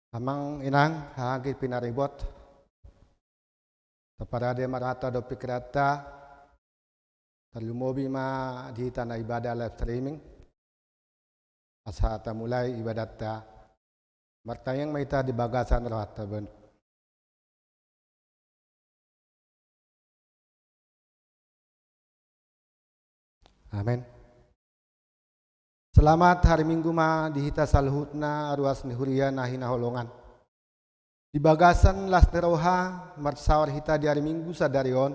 Amang inang hagi pinaribot taparade marata do pikrata talumobi ma di tanah ibadah live streaming asa ta mulai ibadat ta martayang maita di bagasan rata ben. Amin. Selamat hari Minggu ma dihita salhutna ruas nihuria nahina holongan. Di bagasan las neroha marsawar hita di hari Minggu sadarion.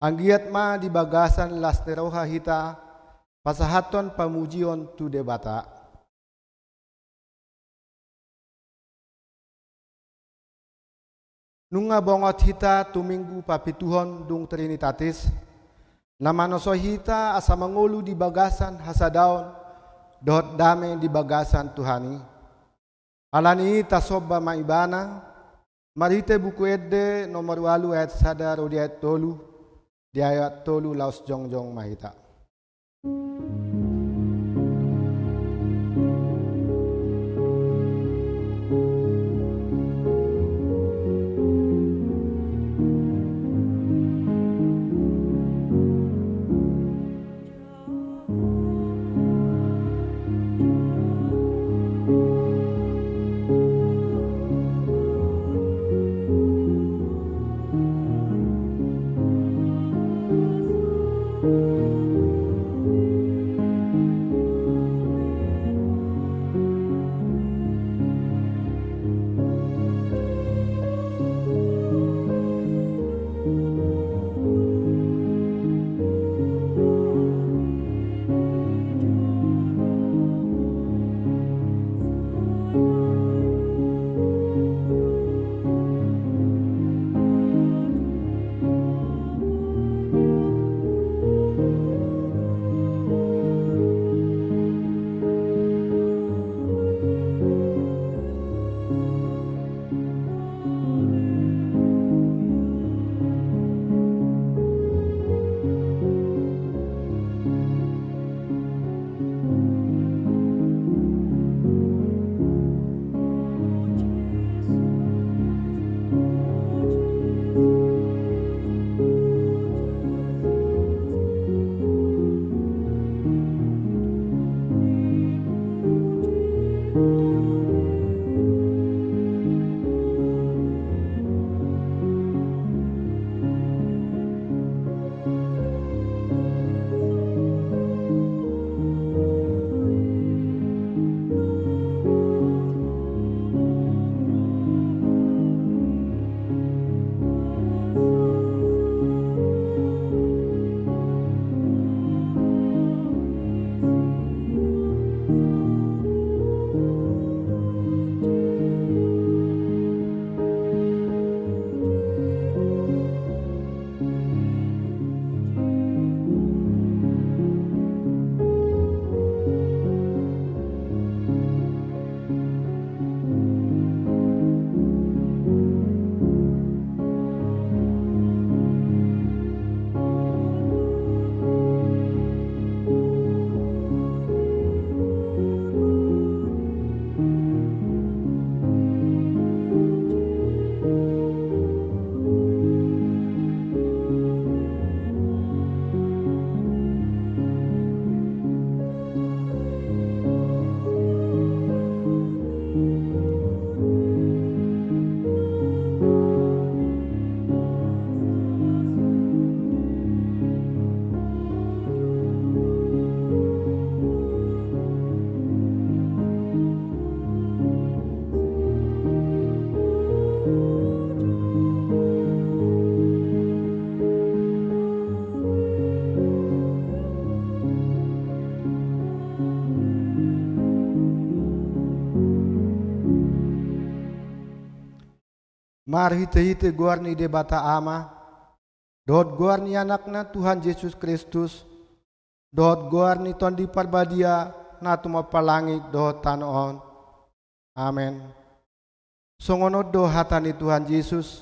Anggiat ma di bagasan las neroha hita pasahaton pamujion tu debata. Nunga bongot hita tu minggu papituhon dung trinitatis. Nama noso hita asa mangulu di bagasan hasadaon dot dame di bagasan Tuhani. Alani tasoba maibana marite buku edde nomor 8 ayat sadar di ayat 3 di ayat 3 laos jongjong mahita. Mar hite guarni debata ama, dot guarni anakna Tuhan Yesus Kristus, dot guarni tondi parbadia na tumapalangit dot tanoon. Amen. Songonod do hatani Tuhan Yesus,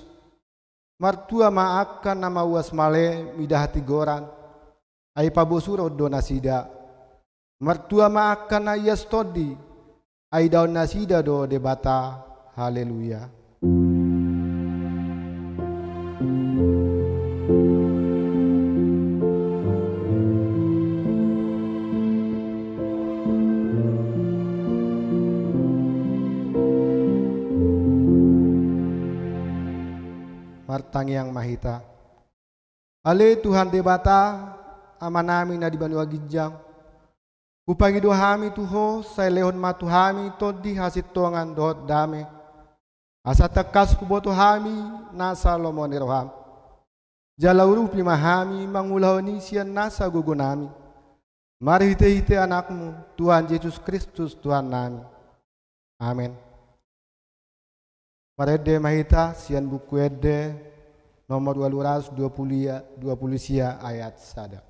martua maakan nama uas male midahati goran, ay pabusuro do nasida, martua maakan na yastodi, ay daun nasida do debata, Haleluya. Martang yang mahita. Ale Tuhan debata amanami na di banua ginjang. Upangi dohami tuho say lehon matuhami todi hasit tongan dohot dame. Asa tekas kuboto hami nasa lomoni roham. Jalaurup limahami mangulahoni sian nasa gugunami. Mari hite anakmu Tuhan Yesus Kristus Tuhan nami. Amin. Marede mahita sian buku ede nomor 220 sia ayat sada.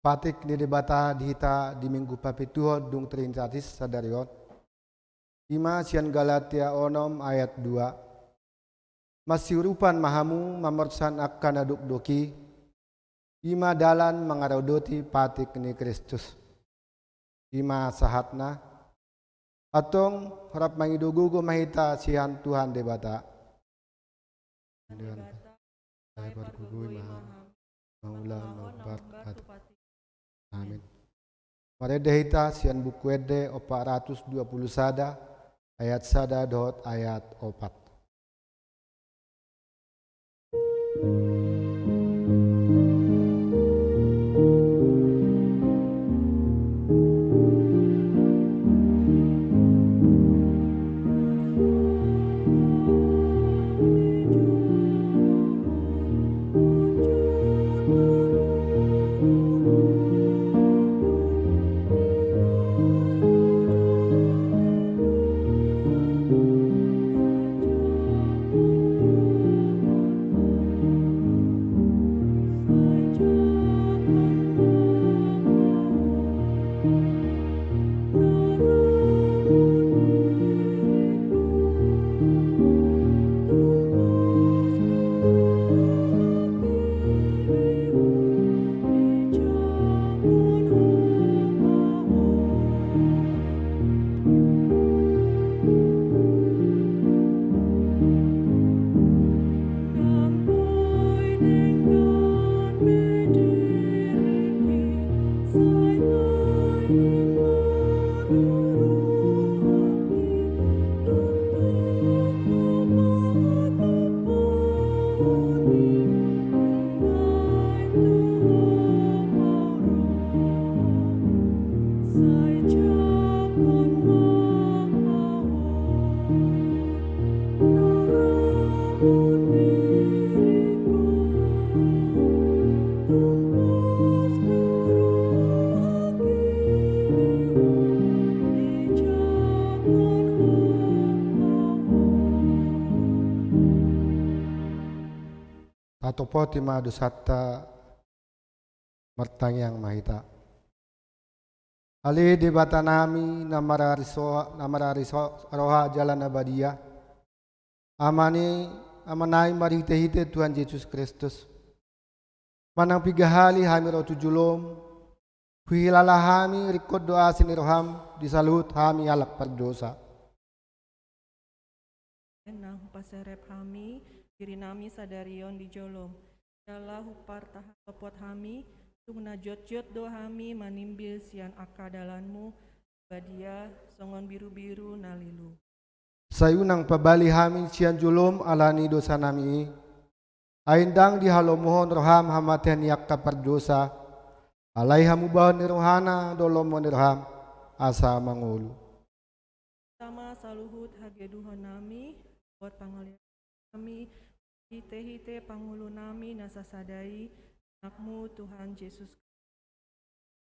Patik di debata dihita di minggu papituho dung trinitatis sadariot. Ima sian Galatia onom ayat 2. Masiurupan mahamu mamorsan akan aduk doki. Ima dalan mengarodoti patik ni Kristus. Ima sahatna. Atong harap mangidugugo mahita sian Tuhan debata. Saya bergugui maham. Maulah nobat patik. Amin. Mari dehita sian buku ede 420 sada ayat sada dot ayat 4. Tatopo tima dusata mertang yang mahita. Ali debata nami namarariso roha jalan abadia. Amanai marite-hite Tuhan Yesus Kristus. Manang pigahali hami rotu julom. Kuhilala hami rikod doa siniroham disalut hami alak perdosa. Nang paserep hami, diri nami sadarion di jolom. Jala hupar tahan lepot hami, tungna jot-jot do hami manimbil sian akadalanmu, badia songon biru-biru nalilu. Sayunang pabali hami sian julom alani dosa nami. Aindang di halomohon roham hamaten yak perdosa. Alai hamu bahan nirohana dolom nirham asa mangulu. Sama saluhut hageduhon nami, buat pangalian kami, hite-hite pangulu nami nasasadai, nakmu Tuhan Yesus.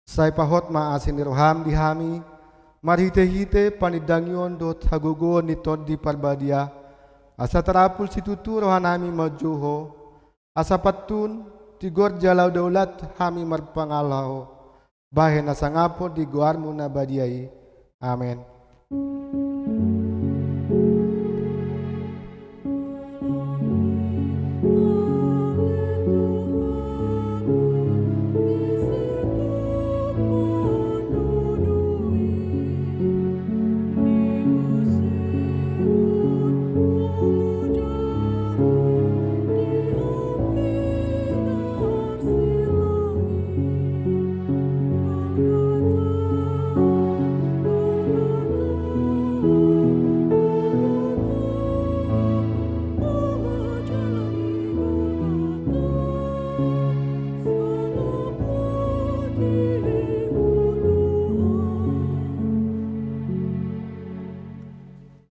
Sai pahot ma asin niroham di hami, marhite-hite panidangyon dot hagogo niton di parbadia, asa terapul situtu rohanami majuho, asa patun tigor jalau daulat hami marpangalaho, bahen asa ngapo di guarmu nabadiai. Amin.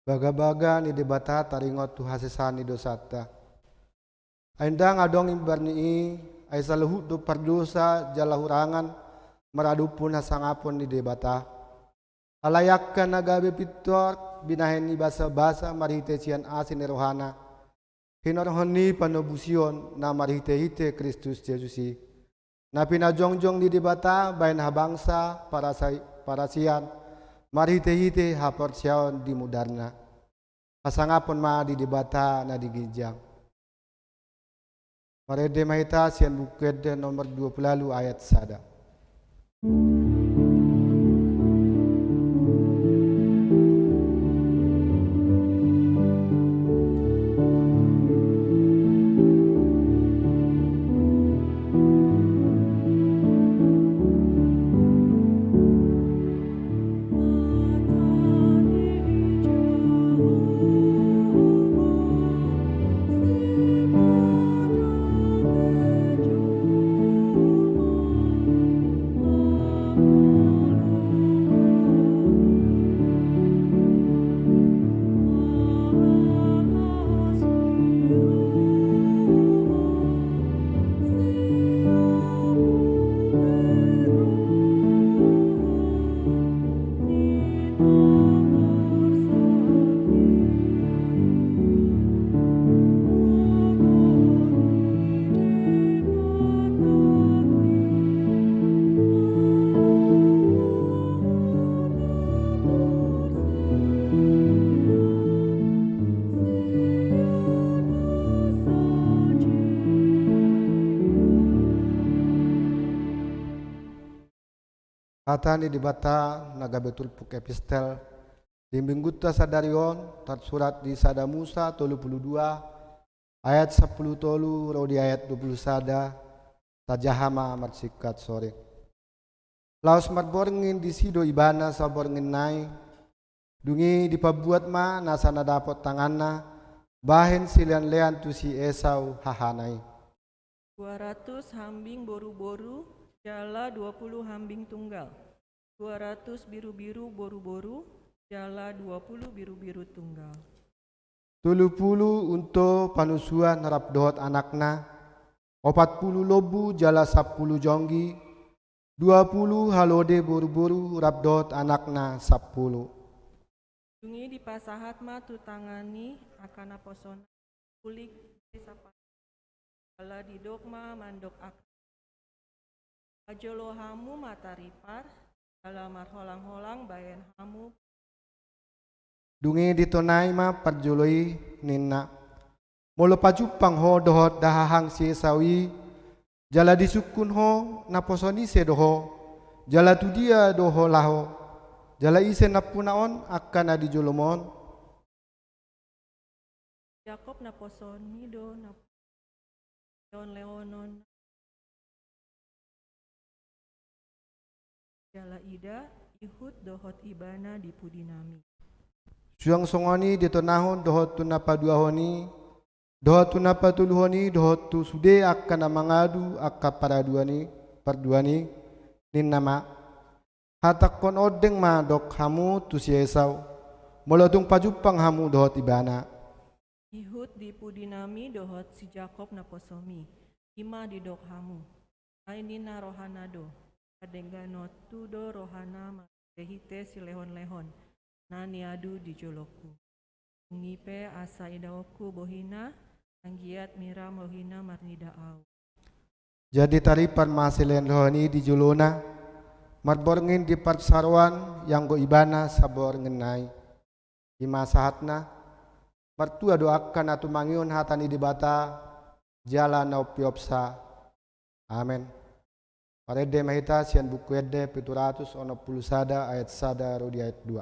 Baga-baga ni debata taringot tu hasesani dosata. Aindang adong imbarni ay saluhut do pardosa jalahurangan maradupun hasangapon ni debata. Alayakkan nagabe pitor binahen ni basa-basa marhite sian asin rohana. Hinorhoni panobusion na marhite-hite Kristus Yesusi. Na pinajongjong di debata bain habangsa para sian marhite-hite haporsiaon di mudarna. Pasangapon ma di debata na digijang. Marede mahita sian buked nomor 20 ayat sada. Hatani dibata naga betul puk epistel dimbingguta sadarion tat surat di sada Musa 32 ayat 10 tolu rodi ayat 20 sada tajahama marsikat sore. Laos marborngin di sido ibana saborngin nai dungi dipabuat ma nasana dapot tanganna bahen silian lean tu si Esau hahanai. 200 hambing boru-boru, jala 20 hambing tunggal. 200 biru-biru boru-boru, jala 20 biru-biru tunggal. 30 untuk panusuan harap dohot anakna, 40 lobu jala 10 jonggi, 20 halode boru-boru harap dohot anakna 10. Dungi dipasahat ma tu tangani akana posona kulik disapa jala di dogma mandok ak. Ajolohamu mataripar dalam marholang-holang bayan hamu Dungi ditonai ma parjuloi ninna. Molo pajupang ho dohot dahahang si sawi. Jala disukun ho naposoni se doho. Jala tu dia doho laho. Jala ise napunaon akan adi julumon. Yakob na posonido na leonon jala ida ihud dohot ibana di pudinami. Suang songoni ditonahon dohot tu napaduahoni. Dohot tu napatuluhoni dohot tu sude akan mangadu akka parduani nin nama. Hatak kon odeng ma dok hamu tu si Esau. Molotung pajupang hamu dohot ibana. Ihud di pudinami dohot si Jakob na posomi. Ima di dok hamu. Ainina rohanado. Adengano tudo rohana mahite si lehon-lehon. Nani adu di joloku. Ngipe asa idaoku bohina. Anggiat mira bohina marnida au. Jadi taripan masilen rohani di juluna. Marborngin di parsarwan yang go ibana sabor ngenai. Ima sahatna. Martua doakan atu mangiun hatani di bata. Jala na upiopsa. Amen. Parede mahita sian buku ede 760 sada ayat sada rodi ayat 2.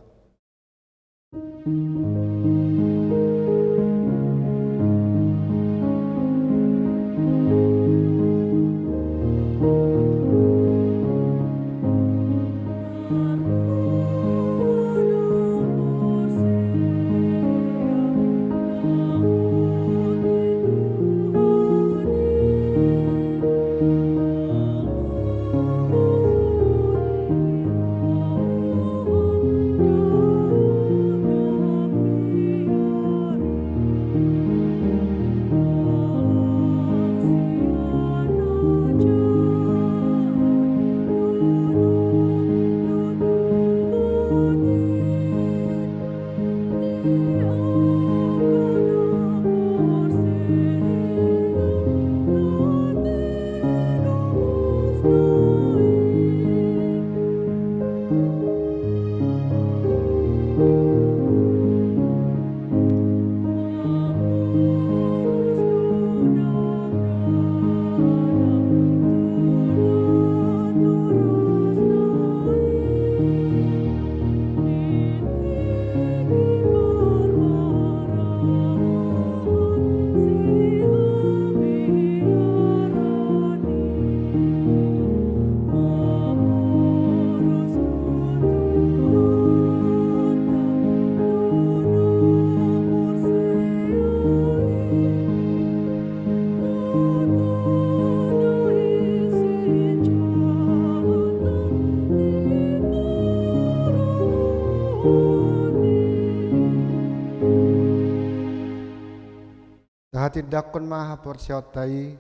Hati dakon maha porsiaw tai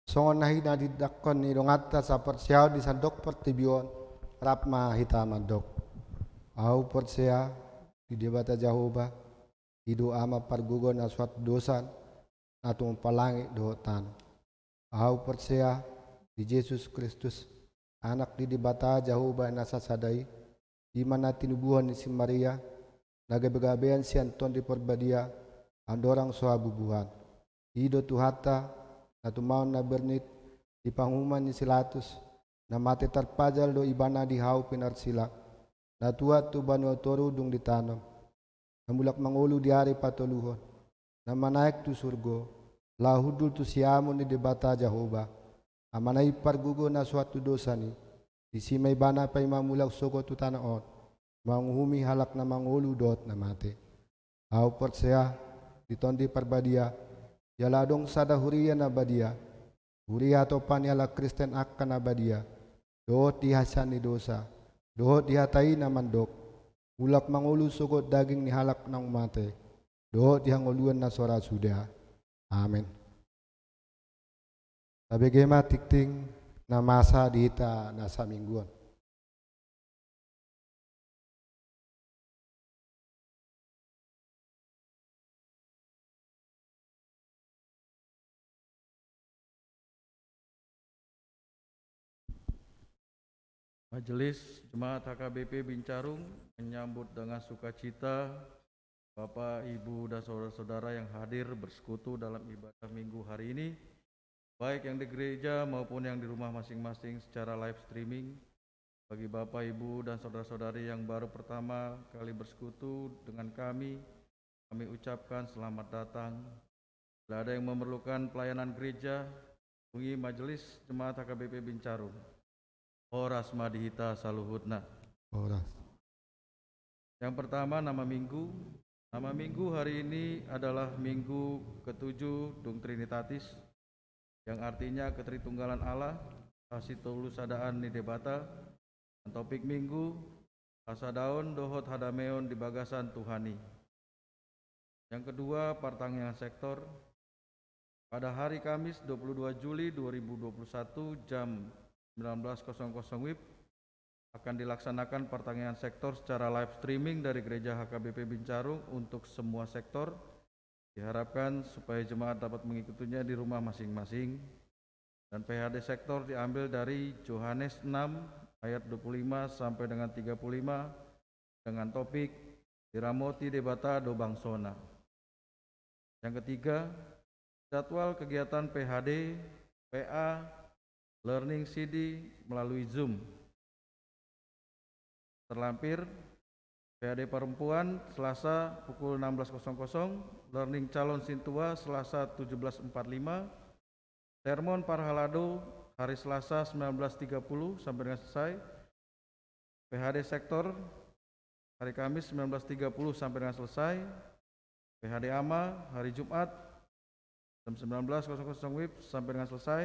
songon nahi na di dakon ni dongata sa porsiaw di sandok pertibion rap ma hitama dok au porsia di debata Jahoba hidu ama pargugon aswat dosan atung palangi dotan au porsia di Yesus Kristus anak di debata Jahoba nasa sadai di mana tinubuhan si Maria naga begabean si Anton di perbadia andorang soa bubuhan hido tuhata na tumaon na bernit di panghuman ni silatus na mati tarpajal do ibana di hau pinarsila na tuat tu banu toru dung ditanam na mulak mangulu di hari patoluhon na manaik tu surgo lahudul tu siamun ni debata Jahoba amanai pargugo na suatu dosa ni di simay bana pa imamulak soko tu tanaon manguhumi halak na mangulu dot na mati au persea ditondi parbadia Yala dong sada huria na badia. Huria atau panyala Kristen akan abadia. Dohot dihasani dosa. Dohot dihatai na mandok. Ulak mangulu sugot daging ni halak nang mate. Dohot dihanguluan na sora sudah. Amin. Tabegema tikting na masa dihita na sa mingguan. Majelis Jemaat HKBP Bincarung menyambut dengan sukacita Bapak, Ibu, dan saudara-saudara yang hadir bersekutu dalam ibadah minggu hari ini, baik yang di gereja maupun yang di rumah masing-masing secara live streaming. Bagi Bapak, Ibu, dan saudara-saudari yang baru pertama kali bersekutu dengan kami ucapkan selamat datang. Bila ada yang memerlukan pelayanan gereja, hubungi Majelis Jemaat HKBP Bincarung. Horas Madihita Saluhutna. Horas. Yang pertama, nama minggu. Nama minggu hari ini adalah Minggu ke-7 Dung Trinitatis, yang artinya Ketritunggalan Allah, Kasitulusadaan Nidebata. Dan topik minggu, Hasadaon Dohot Hadameon di Bagasan Tuhani. Yang kedua, Partangian Sektor. Pada hari Kamis 22 Juli 2021 jam 19.00 WIB akan dilaksanakan pertanyaan sektor secara live streaming dari Gereja HKBP Bincarung untuk semua sektor. Diharapkan supaya jemaat dapat mengikutinya di rumah masing-masing. Dan PHD sektor diambil dari Yohanes 6 ayat 25 sampai dengan 35 dengan topik Diramoti Debata do Bangsona. Yang ketiga, jadwal kegiatan PHD, PA, Learning CD melalui Zoom. Terlampir, PHD perempuan Selasa pukul 16.00, Learning Calon Sintua Selasa 17.45, Sermon Parhalado hari Selasa 19.30 sampai dengan selesai, PHD Sektor hari Kamis 19.30 sampai dengan selesai, PHD AMA hari Jumat jam 19.00 WIB sampai dengan selesai,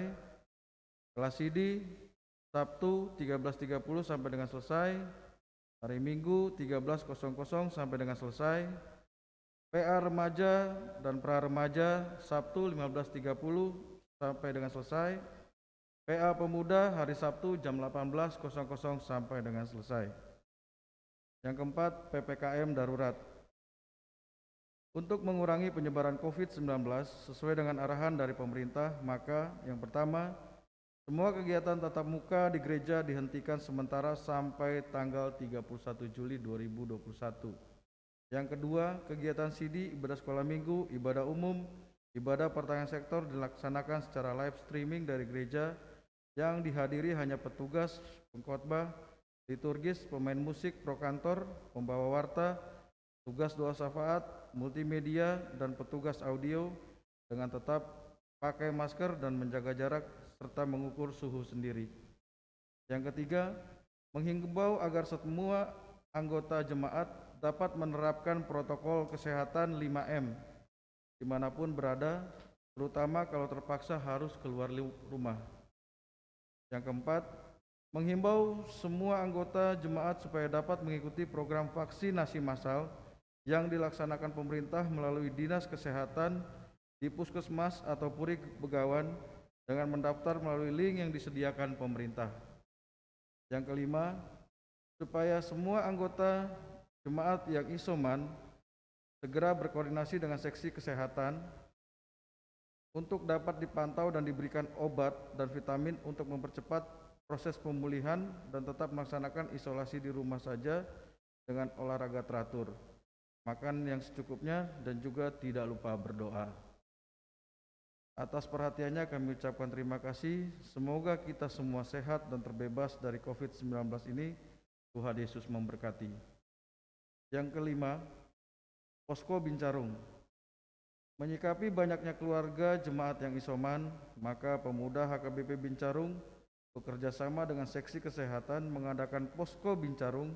kelas CD Sabtu 13.30 sampai dengan selesai, hari Minggu 13.00 sampai dengan selesai, PA Remaja dan Pra Remaja Sabtu 15.30 sampai dengan selesai, PA Pemuda hari Sabtu jam 18.00 sampai dengan selesai. Yang keempat, PPKM Darurat. Untuk mengurangi penyebaran COVID-19 sesuai dengan arahan dari pemerintah, maka yang pertama, semua kegiatan tatap muka di gereja dihentikan sementara sampai tanggal 31 Juli 2021. Yang kedua, kegiatan CD, ibadah sekolah minggu, ibadah umum, ibadah pertanyaan sektor dilaksanakan secara live streaming dari gereja yang dihadiri hanya petugas, pengkhotbah, liturgis, pemain musik, prokantor, pembawa warta, tugas doa syafaat, multimedia, dan petugas audio dengan tetap pakai masker dan menjaga jarak serta mengukur suhu sendiri. Yang ketiga, menghimbau agar semua anggota jemaat dapat menerapkan protokol kesehatan 5M dimanapun berada, terutama kalau terpaksa harus keluar rumah. Yang keempat, menghimbau semua anggota jemaat supaya dapat mengikuti program vaksinasi massal yang dilaksanakan pemerintah melalui Dinas Kesehatan di Puskesmas atau Puri Begawan dengan mendaftar melalui link yang disediakan pemerintah. Yang kelima, supaya semua anggota jemaat yang isoman segera berkoordinasi dengan seksi kesehatan untuk dapat dipantau dan diberikan obat dan vitamin untuk mempercepat proses pemulihan dan tetap melaksanakan isolasi di rumah saja dengan olahraga teratur, makan yang secukupnya, dan juga tidak lupa berdoa. Atas perhatiannya kami ucapkan terima kasih. Semoga kita semua sehat dan terbebas dari COVID-19 ini. Tuhan Yesus memberkati. Yang kelima, Posko Bincarung. Menyikapi banyaknya keluarga jemaat yang isoman, maka pemuda HKBP Bincarung bekerja sama dengan seksi kesehatan mengadakan Posko Bincarung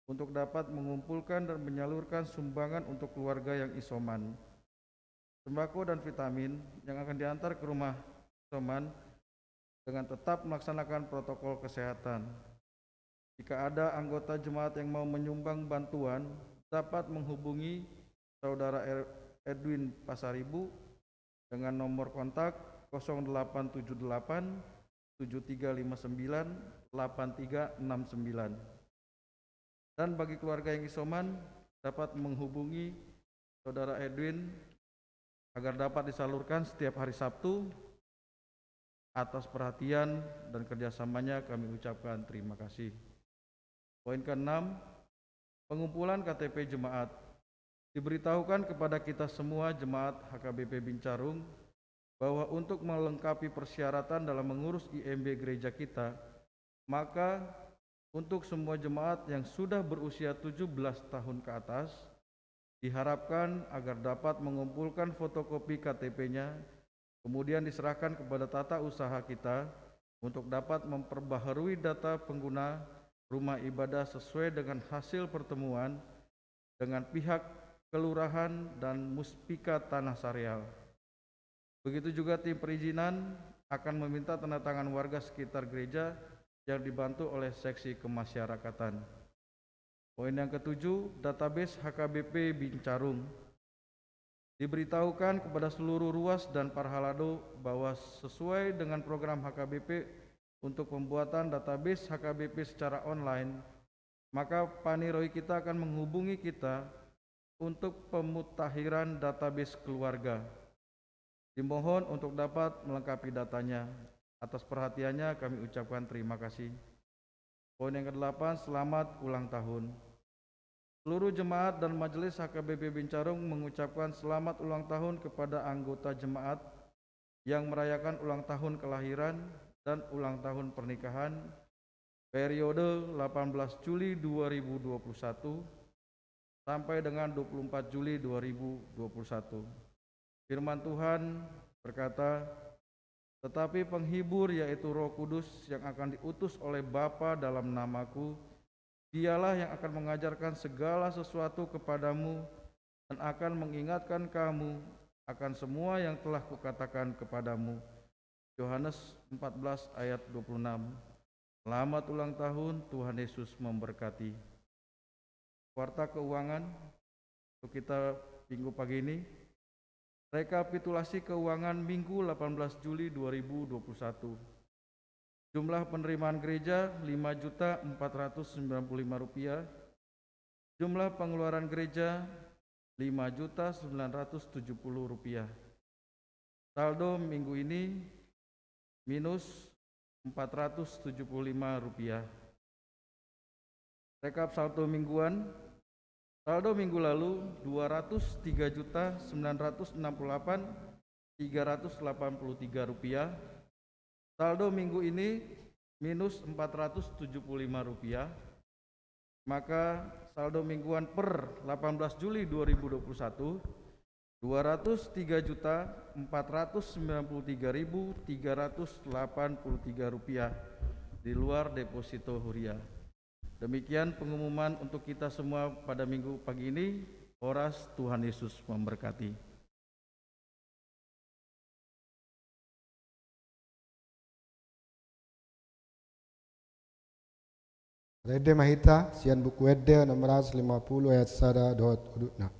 untuk dapat mengumpulkan dan menyalurkan sumbangan untuk keluarga yang isoman. Sembako dan vitamin yang akan diantar ke rumah isoman dengan tetap melaksanakan protokol kesehatan. Jika ada anggota jemaat yang mau menyumbang bantuan, dapat menghubungi Saudara Edwin Pasaribu dengan nomor kontak 0878 7359 8369. Dan bagi keluarga yang isoman dapat menghubungi Saudara Edwin agar dapat disalurkan setiap hari Sabtu Atas perhatian dan kerjasamanya kami ucapkan terima kasih. Poin ke-6, pengumpulan KTP jemaat. Diberitahukan kepada kita semua jemaat HKBP Bincarung bahwa untuk melengkapi persyaratan dalam mengurus IMB gereja kita, maka untuk semua jemaat yang sudah berusia 17 tahun ke atas, diharapkan agar dapat mengumpulkan fotokopi KTP-nya, kemudian diserahkan kepada tata usaha kita untuk dapat memperbaharui data pengguna rumah ibadah sesuai dengan hasil pertemuan dengan pihak kelurahan dan muspika tanah Sareal. Begitu juga tim perizinan akan meminta tanda tangan warga sekitar gereja yang dibantu oleh seksi kemasyarakatan. Poin yang ke-7, database HKBP Bincarung. Diberitahukan kepada seluruh ruas dan parhalado bahwa sesuai dengan program HKBP untuk pembuatan database HKBP secara online, maka Paniroi kita akan menghubungi kita untuk pemutakhiran database keluarga. Dimohon untuk dapat melengkapi datanya. Atas perhatiannya kami ucapkan terima kasih. Poin yang ke-8, selamat ulang tahun. Seluruh jemaat dan majelis HKBP Bincarung mengucapkan selamat ulang tahun kepada anggota jemaat yang merayakan ulang tahun kelahiran dan ulang tahun pernikahan periode 18 Juli 2021 sampai dengan 24 Juli 2021. Firman Tuhan berkata, tetapi penghibur yaitu Roh Kudus yang akan diutus oleh Bapa dalam namaku, dialah yang akan mengajarkan segala sesuatu kepadamu dan akan mengingatkan kamu akan semua yang telah kukatakan kepadamu. Yohanes 14 ayat 26. Selamat ulang tahun, Tuhan Yesus memberkati. Warta keuangan untuk kita minggu pagi ini. Rekapitulasi keuangan Minggu 18 Juli 2021. Jumlah penerimaan gereja Rp5.495. Jumlah pengeluaran gereja Rp5.970. Saldo minggu ini minus Rp475. Rekap saldo mingguan. Saldo minggu lalu Rp203.968.383. Saldo minggu ini minus Rp475. Maka saldo mingguan per 18 Juli 2021 Rp203.493.383 di luar deposito Huria. Demikian pengumuman untuk kita semua pada minggu pagi ini. Horas, Tuhan Yesus memberkati. Rede Mahita, sian buku Wede nomor 50 ayat sada dot udutna.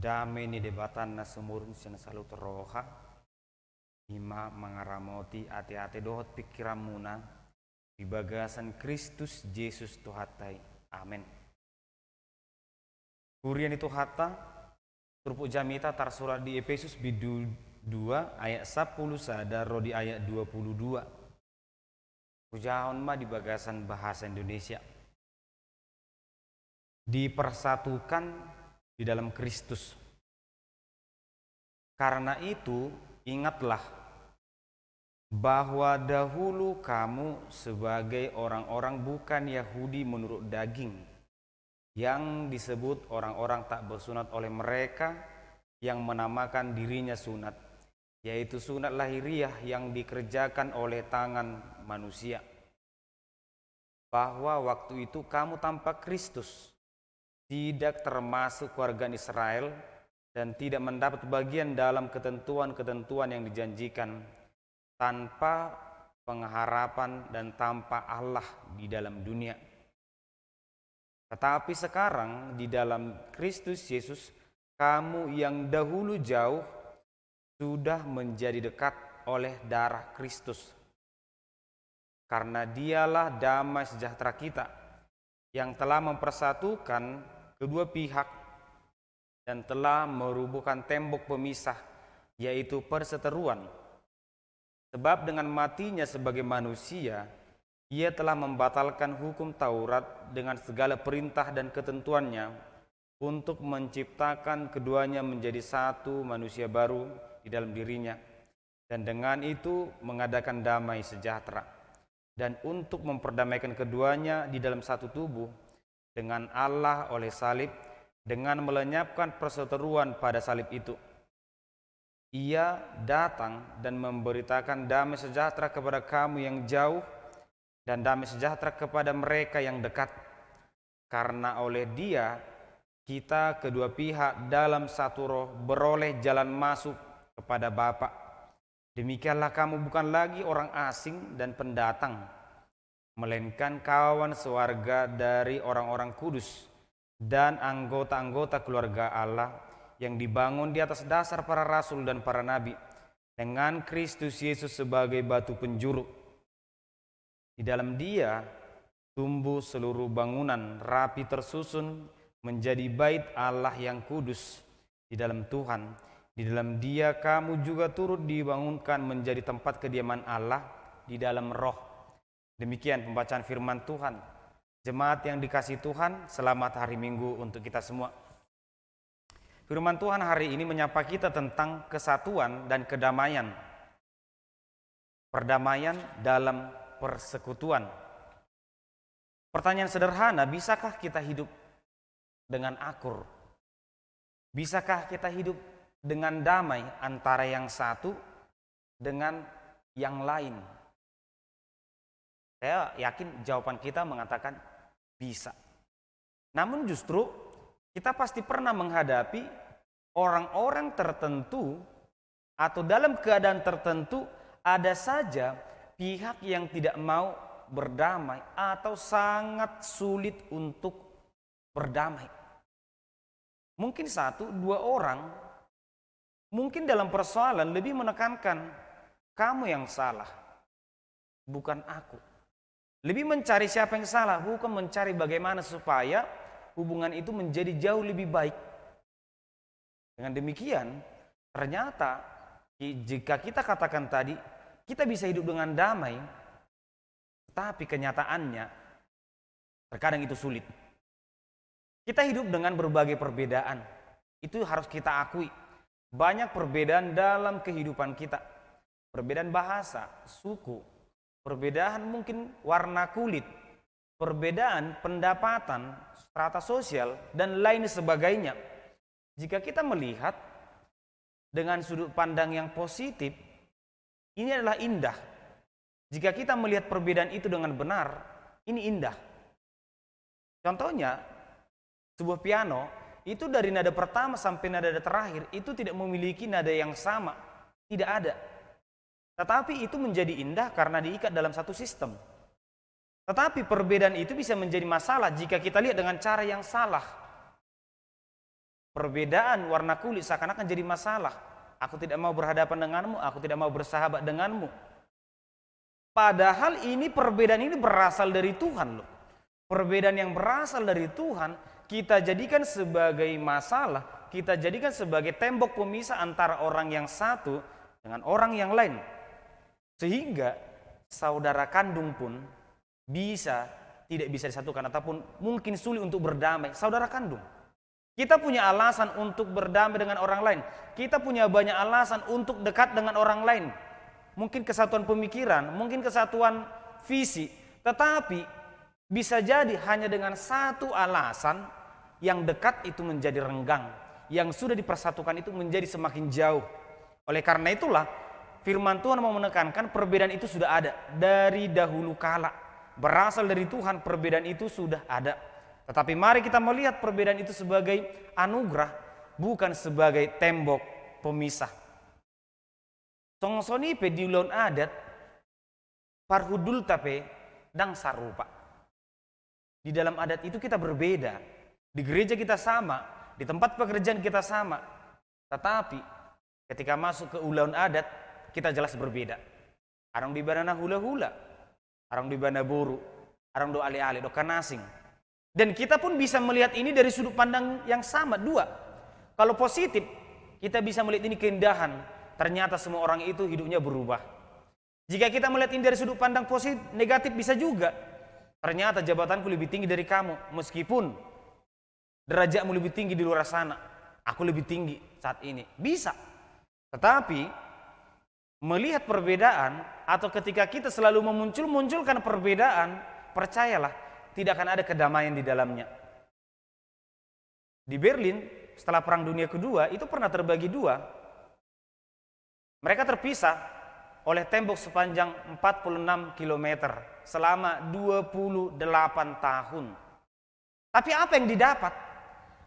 Damai ni debatan na sumurun siya selalu teroha hima mengaramoti ati-ati dohot pikiran muna di bagasan Kristus Yesus Tuhatai. Amin. Kurian itu hatta turpuk jamita tarsurat di Efesus bidu 2 ayat 10 sadar di ayat 22. Pujahon ma di bagasan bahasa Indonesia. dipersatukan di dalam Kristus. Karena itu, ingatlah bahwa dahulu kamu sebagai orang-orang bukan Yahudi menurut daging, yang disebut orang-orang tak bersunat oleh mereka yang menamakan dirinya sunat, yaitu sunat lahiriah yang dikerjakan oleh tangan manusia. Bahwa waktu itu kamu tanpa Kristus, tidak termasuk keluarga Israel, dan tidak mendapat bagian dalam ketentuan-ketentuan yang dijanjikan, tanpa pengharapan dan tanpa Allah di dalam dunia. Tetapi sekarang di dalam Kristus Yesus, kamu yang dahulu jauh sudah menjadi dekat oleh darah Kristus. Karena dialah damai sejahtera kita, yang telah mempersatukan kedua pihak dan telah merubuhkan tembok pemisah, yaitu perseteruan. Sebab dengan matinya sebagai manusia, ia telah membatalkan hukum Taurat dengan segala perintah dan ketentuannya, untuk menciptakan keduanya menjadi satu manusia baru di dalam dirinya, dan dengan itu mengadakan damai sejahtera, dan untuk memperdamaikan keduanya di dalam satu tubuh dengan Allah oleh salib, dengan melenyapkan perseteruan pada salib itu. Ia datang dan memberitakan damai sejahtera kepada kamu yang jauh, dan damai sejahtera kepada mereka yang dekat, karena oleh Dia kita kedua pihak dalam satu roh beroleh jalan masuk kepada Bapa. Demikianlah kamu bukan lagi orang asing dan pendatang, melainkan kawan sewarga dari orang-orang kudus dan anggota-anggota keluarga Allah yang dibangun di atas dasar para rasul dan para nabi, dengan Kristus Yesus sebagai batu penjuru. Di dalam Dia tumbuh seluruh bangunan rapi tersusun menjadi bait Allah yang kudus di dalam Tuhan. Di dalam Dia kamu juga turut dibangunkan menjadi tempat kediaman Allah di dalam roh. Demikian pembacaan firman Tuhan. Jemaat yang dikasihi Tuhan, selamat hari Minggu untuk kita semua. Firman Tuhan hari ini menyapa kita tentang kesatuan dan kedamaian. Perdamaian dalam persekutuan. Pertanyaan sederhana, bisakah kita hidup dengan akur? Bisakah kita hidup dengan damai antara yang satu dengan yang lain? Saya yakin jawaban kita mengatakan bisa. Namun justru kita pasti pernah menghadapi orang-orang tertentu atau dalam keadaan tertentu ada saja pihak yang tidak mau berdamai atau sangat sulit untuk berdamai. Mungkin satu, dua orang, mungkin dalam persoalan lebih menekankan kamu yang salah, bukan aku. Lebih mencari siapa yang salah, bukan mencari bagaimana supaya hubungan itu menjadi jauh lebih baik. Dengan demikian, ternyata jika kita katakan tadi, kita bisa hidup dengan damai, tetapi kenyataannya terkadang itu sulit. Kita hidup dengan berbagai perbedaan, itu harus kita akui. Banyak perbedaan dalam kehidupan kita. Perbedaan bahasa, suku, perbedaan mungkin warna kulit, perbedaan pendapatan, strata sosial, dan lain sebagainya. Jika kita melihat dengan sudut pandang yang positif, ini adalah indah. Jika kita melihat perbedaan itu dengan benar, ini indah. Contohnya, sebuah piano itu dari nada pertama sampai nada terakhir itu tidak memiliki nada yang sama, tidak ada. Tetapi itu menjadi indah karena diikat dalam satu sistem. Tetapi perbedaan itu bisa menjadi masalah jika kita lihat dengan cara yang salah. Perbedaan warna kulit seakan-akan jadi masalah. Aku tidak mau berhadapan denganmu, aku tidak mau bersahabat denganmu. Padahal ini perbedaan ini berasal dari Tuhan loh. Perbedaan yang berasal dari Tuhan kita jadikan sebagai masalah, kita jadikan sebagai tembok pemisah antara orang yang satu dengan orang yang lain. Sehingga saudara kandung pun bisa tidak bisa disatukan ataupun mungkin sulit untuk berdamai, saudara kandung. Kita punya alasan untuk berdamai dengan orang lain. Kita punya banyak alasan untuk dekat dengan orang lain. Mungkin kesatuan pemikiran, mungkin kesatuan visi, tetapi bisa jadi hanya dengan satu alasan yang dekat itu menjadi renggang, yang sudah dipersatukan itu menjadi semakin jauh. Oleh karena itulah firman Tuhan mau menekankan perbedaan itu sudah ada dari dahulu kala. Berasal dari Tuhan, perbedaan itu sudah ada. Tetapi mari kita melihat perbedaan itu sebagai anugerah, bukan sebagai tembok pemisah. Songsoni pe di ulun adat, parhudul tape dang sarupa. Di dalam adat itu kita berbeda. Di gereja kita sama, di tempat pekerjaan kita sama. Tetapi ketika masuk ke ulun adat, kita jelas berbeda. Arang di banana hula-hula, arang di bana boru, arang do ale-ale, do kanasing. Dan kita pun bisa melihat ini dari sudut pandang yang sama, dua. Kalau positif, kita bisa melihat ini keindahan. Ternyata semua orang itu hidupnya berubah. Jika kita melihat ini dari sudut pandang positif, negatif bisa juga. Ternyata jabatanku lebih tinggi dari kamu, meskipun derajatmu lebih tinggi di luar sana. Aku lebih tinggi saat ini. Bisa. Tetapi melihat perbedaan atau ketika kita selalu munculkan perbedaan, percayalah tidak akan ada kedamaian di dalamnya. Di Berlin setelah Perang Dunia Kedua itu pernah terbagi dua. Mereka terpisah oleh tembok sepanjang 46 km selama 28 tahun. Tapi apa yang didapat?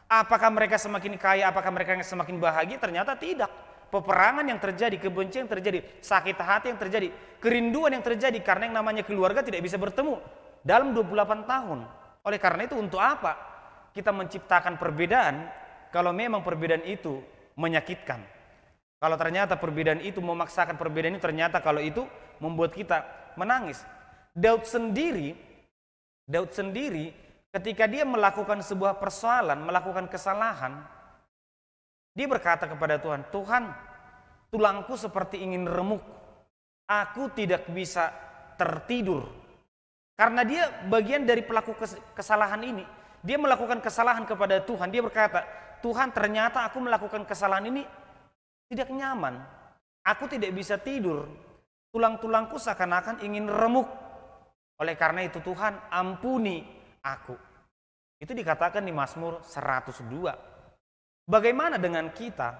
Apakah mereka semakin kaya? Apakah mereka semakin bahagia? Ternyata tidak. Peperangan yang terjadi, kebencian yang terjadi, sakit hati yang terjadi, kerinduan yang terjadi karena yang namanya keluarga tidak bisa bertemu dalam 28 tahun. Oleh karena itu untuk apa kita menciptakan perbedaan kalau memang perbedaan itu menyakitkan? Kalau ternyata perbedaan itu memaksakan perbedaan itu, ternyata kalau itu membuat kita menangis. Daud sendiri ketika dia melakukan sebuah persoalan, melakukan kesalahan, dia berkata kepada Tuhan, Tuhan, tulangku seperti ingin remuk. Aku tidak bisa tertidur. Karena dia bagian dari pelaku kesalahan ini. Dia melakukan kesalahan kepada Tuhan. Dia berkata, Tuhan, ternyata aku melakukan kesalahan ini tidak nyaman. Aku tidak bisa tidur. Tulang-tulangku seakan-akan ingin remuk. Oleh karena itu Tuhan, ampuni aku. Itu dikatakan di Mazmur 102. Bagaimana dengan kita?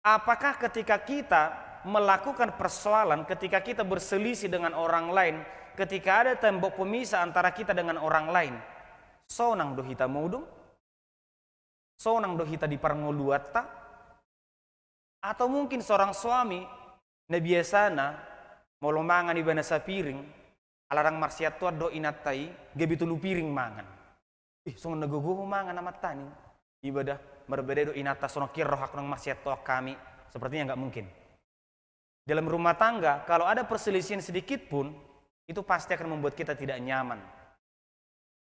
Apakah ketika kita melakukan persoalan, ketika kita berselisih dengan orang lain, ketika ada tembok pemisah antara kita dengan orang lain, sonang do hita mudung? Sonang do hita di parngoluatta? Atau mungkin seorang suami na biasana molomangan ibana sa piring, alarang marsiat tua do inatai, gabi tulu piring mangan. Songon naguguho mangan amat tani. Ibadah berbeda do inata sono kirroh hak nang marsiat tua kami. Sepertinya nggak mungkin. Dalam rumah tangga, kalau ada perselisihan sedikit pun, itu pasti akan membuat kita tidak nyaman.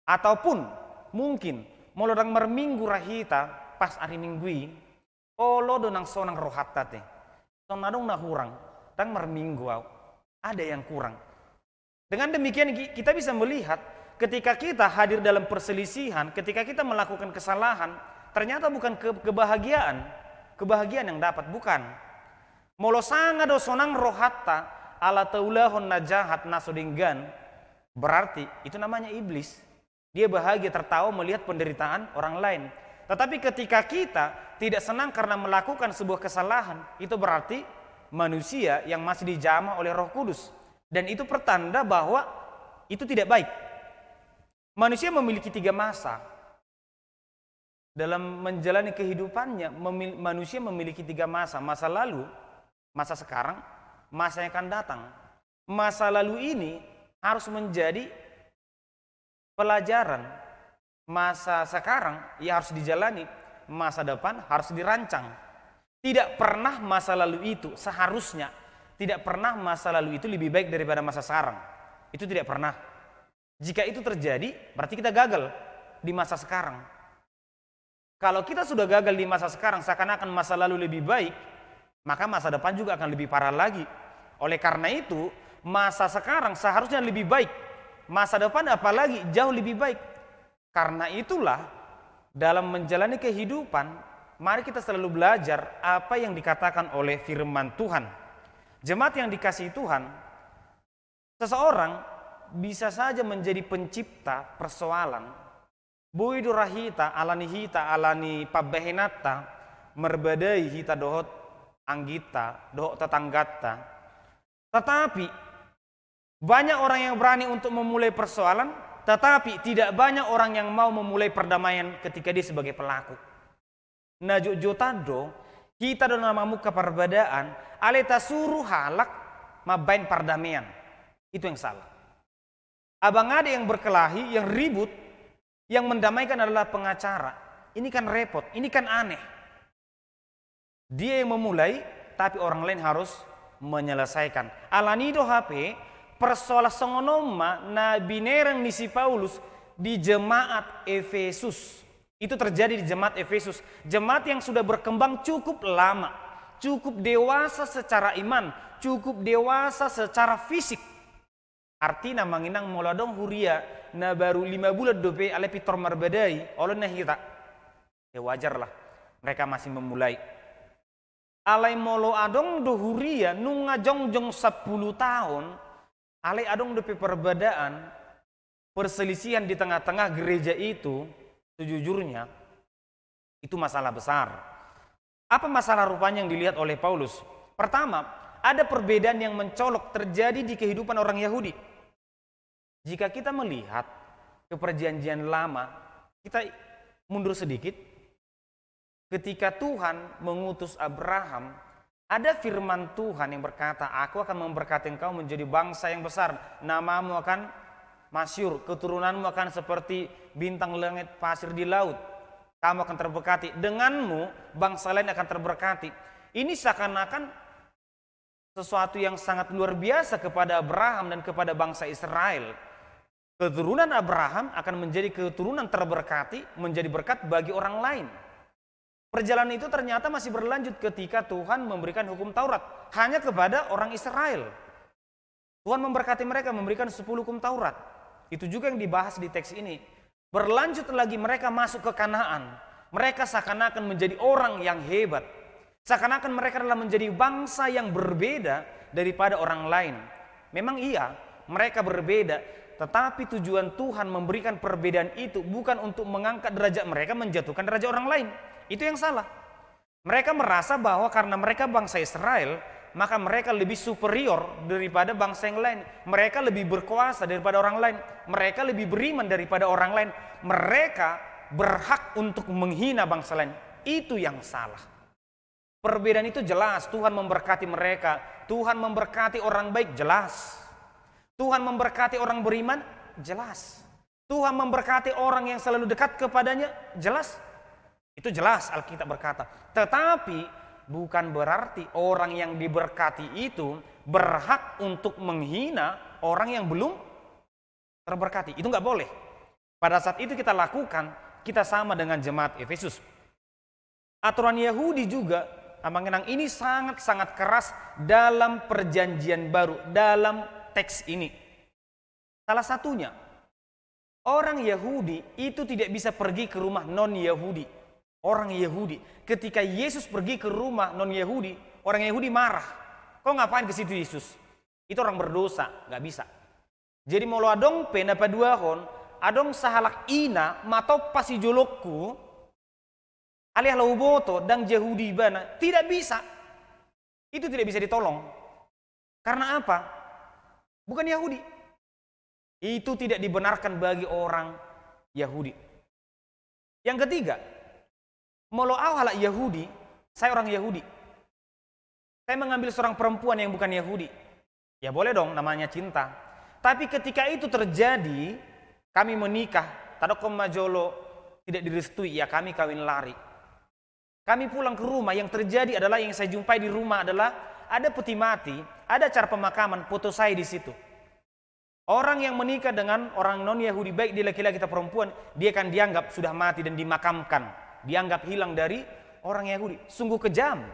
Ataupun mungkin molodang merminggu rahita pas hari minggui, lo do nang sonang rohatta te. Sonadong na hurang, tang merminggu ada yang kurang. Dengan demikian kita bisa melihat ketika kita hadir dalam perselisihan, ketika kita melakukan kesalahan, ternyata bukan kebahagiaan yang dapat, bukan. Molo sanga do sonang rohatta ala taulahon najahat nasodinggan, berarti itu namanya iblis. Dia bahagia tertawa melihat penderitaan orang lain. Tetapi ketika kita tidak senang karena melakukan sebuah kesalahan, itu berarti manusia yang masih dijamah oleh Roh Kudus. Dan itu pertanda bahwa itu tidak baik. Manusia memiliki 3 masa. Dalam menjalani kehidupannya, manusia memiliki 3 masa. Masa lalu, masa sekarang, masa yang akan datang. Masa lalu ini harus menjadi pelajaran. Masa sekarang ya harus dijalani, masa depan harus dirancang. Tidak pernah masa lalu itu seharusnya, tidak pernah masa lalu itu lebih baik daripada masa sekarang. Itu tidak pernah. Jika itu terjadi, berarti kita gagal di masa sekarang. Kalau kita sudah gagal di masa sekarang, seakan-akan masa lalu lebih baik, maka masa depan juga akan lebih parah lagi. Oleh karena itu, masa sekarang seharusnya lebih baik masa depan apalagi jauh lebih baik. Karena itulah dalam menjalani kehidupan, mari kita selalu belajar apa yang dikatakan oleh firman Tuhan. Jemaat yang dikasihi Tuhan, seseorang bisa saja menjadi pencipta persoalan. Buidu rahita alani hita alani pabehenata merbadai hita dohot anggita dohot tetanggata. Tetapi banyak orang yang berani untuk memulai persoalan, tetapi tidak banyak orang yang mau memulai perdamaian ketika dia sebagai pelaku. Najuk jotado kita do nama muka perbedaan aleta suruh halak mabain perdamaian. Itu yang salah. Abang ada yang berkelahi, yang ribut, yang mendamaikan adalah pengacara. Ini kan repot, ini kan aneh. Dia yang memulai, tapi orang lain harus menyelesaikan. Alanido HP persoalan songonoma na binerang misi Paulus di jemaat Efesus. Itu terjadi di jemaat Efesus. Jemaat yang sudah berkembang cukup lama, cukup dewasa secara iman, cukup dewasa secara fisik. Artinya manginang moladong huria na baru 5 bulan dope ale pitor marbadai oleh nahita. Ya wajarlah mereka masih memulai. Alai molo adong do huria nunga jongjong 10 tahun. Ale adong dope perbedaan, perselisihan di tengah-tengah gereja itu, sejujurnya itu masalah besar. Apa masalah rupanya yang dilihat oleh Paulus? Pertama, ada perbedaan yang mencolok terjadi di kehidupan orang Yahudi. Jika kita melihat ke perjanjian lama, kita mundur sedikit. Ketika Tuhan mengutus Abraham, ada firman Tuhan yang berkata, aku akan memberkati engkau menjadi bangsa yang besar. Namamu akan masyhur, keturunanmu akan seperti bintang langit pasir di laut. Kamu akan terberkati. Denganmu bangsa lain akan terberkati. Ini seakan-akan sesuatu yang sangat luar biasa kepada Abraham dan kepada bangsa Israel. Keturunan Abraham akan menjadi keturunan terberkati, menjadi berkat bagi orang lain. Perjalanan itu ternyata masih berlanjut ketika Tuhan memberikan hukum Taurat hanya kepada orang Israel. Tuhan memberkati mereka, memberikan 10 hukum Taurat. Itu juga yang dibahas di teks ini. Berlanjut lagi mereka masuk ke Kanaan. Mereka seakan-akan menjadi orang yang hebat. Seakan-akan mereka adalah menjadi bangsa yang berbeda daripada orang lain. Memang iya, mereka berbeda. Tetapi tujuan Tuhan memberikan perbedaan itu bukan untuk mengangkat derajat mereka, menjatuhkan derajat orang lain. Itu yang salah. Mereka merasa bahwa karena mereka bangsa Israel, maka mereka lebih superior daripada bangsa yang lain. Mereka lebih berkuasa daripada orang lain. Mereka lebih beriman daripada orang lain. Mereka berhak untuk menghina bangsa lain. Itu yang salah. Perbedaan itu jelas. Tuhan memberkati mereka. Tuhan memberkati orang baik, jelas. Tuhan memberkati orang beriman, jelas. Tuhan memberkati orang yang selalu dekat kepadanya, jelas. Itu jelas Alkitab berkata. Tetapi bukan berarti orang yang diberkati itu berhak untuk menghina orang yang belum terberkati. Itu nggak boleh. Pada saat itu kita lakukan, kita sama dengan jemaat Efesus. Aturan Yahudi juga, mengenang ini sangat-sangat keras dalam perjanjian baru, dalam teks ini. Salah satunya, orang Yahudi itu tidak bisa pergi ke rumah non-Yahudi. Orang Yahudi, ketika Yesus pergi ke rumah non-Yahudi, orang Yahudi marah. Kau ngapain ke situ Yesus? Itu orang berdosa, nggak bisa. Jadi mau lo adong pena paduahon, adong sahalak ina matau pasi jolokku, aliah lauboto dan Yahudi bana, tidak bisa. Itu tidak bisa ditolong. Karena apa? Bukan Yahudi. Itu tidak dibenarkan bagi orang Yahudi. Yang ketiga, molo awalak Yahudi, saya orang Yahudi. Saya mengambil seorang perempuan yang bukan Yahudi. Ya boleh dong, namanya cinta. Tapi ketika itu terjadi, kami menikah, tadokom majolo tidak direstui, ya kami kawin lari. Kami pulang ke rumah, yang terjadi adalah yang saya jumpai di rumah adalah ada peti mati, ada acara pemakaman, foto saya di situ. Orang yang menikah dengan orang non-Yahudi, baik dia laki-laki atau perempuan, dia akan dianggap sudah mati dan dimakamkan. Dianggap hilang dari orang Yahudi. Sungguh kejam.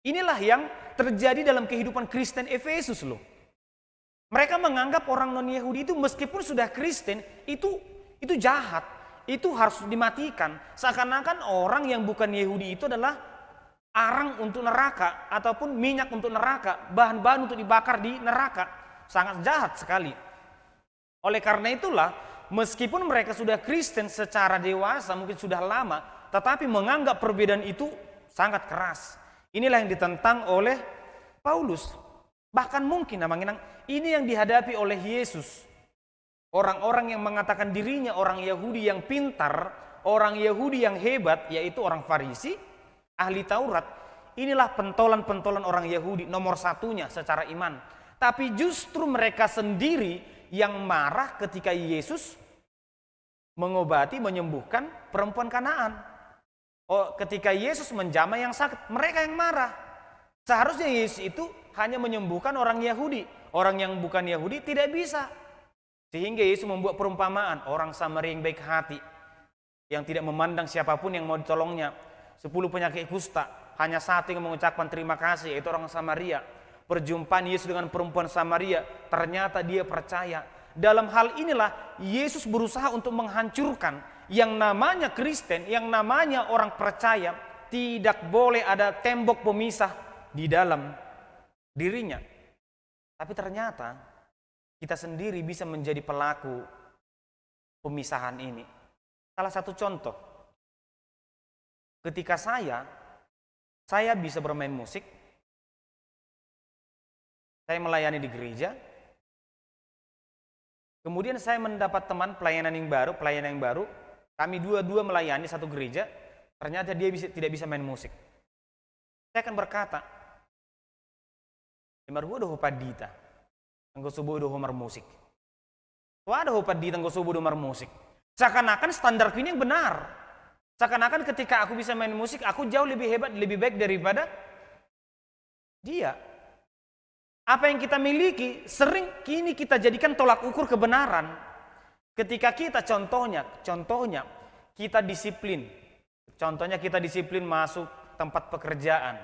Inilah yang terjadi dalam kehidupan Kristen Efesus loh. Mereka menganggap orang non-Yahudi itu meskipun sudah Kristen, itu jahat, itu harus dimatikan. Seakan-akan orang yang bukan Yahudi itu adalah arang untuk neraka ataupun minyak untuk neraka, bahan-bahan untuk dibakar di neraka. Sangat jahat sekali. Oleh karena itulah, meskipun mereka sudah Kristen secara dewasa, mungkin sudah lama, tetapi menganggap perbedaan itu sangat keras. Inilah yang ditentang oleh Paulus. Bahkan mungkin ini yang dihadapi oleh Yesus. Orang-orang yang mengatakan dirinya orang Yahudi yang pintar, orang Yahudi yang hebat, yaitu orang Farisi, ahli Taurat. Inilah pentolan-pentolan orang Yahudi nomor satunya secara iman. Tapi justru mereka sendiri yang marah ketika Yesus mengobati, menyembuhkan perempuan Kanaan. Ketika Yesus menjamah yang sakit, mereka yang marah. Seharusnya Yesus itu hanya menyembuhkan orang Yahudi. Orang yang bukan Yahudi tidak bisa. Sehingga Yesus membuat perumpamaan, orang Samaria yang baik hati, yang tidak memandang siapapun yang mau ditolongnya. 10 penyakit kusta, hanya satu yang mengucapkan terima kasih, yaitu orang Samaria. Perjumpaan Yesus dengan perempuan Samaria, ternyata dia percaya. Dalam hal inilah Yesus berusaha untuk menghancurkan yang namanya Kristen, yang namanya orang percaya. Tidak boleh ada tembok pemisah di dalam dirinya. Tapi ternyata kita sendiri bisa menjadi pelaku pemisahan ini. Salah satu contoh, ketika saya bisa bermain musik, saya melayani di gereja, kemudian saya mendapat teman pelayanan yang baru, kami dua-dua melayani satu gereja, ternyata dia tidak bisa main musik. Saya akan berkata, "Imarhu doh padita, engkau subuh doh homar musik. Wah doh padita engkau subuh doh homar musik." Seakan-akan standar ini yang benar. Seakan-akan ketika aku bisa main musik, aku jauh lebih hebat, lebih baik daripada dia. Apa yang kita miliki sering kini kita jadikan tolak ukur kebenaran. Ketika kita contohnya kita disiplin. Contohnya kita disiplin masuk tempat pekerjaan.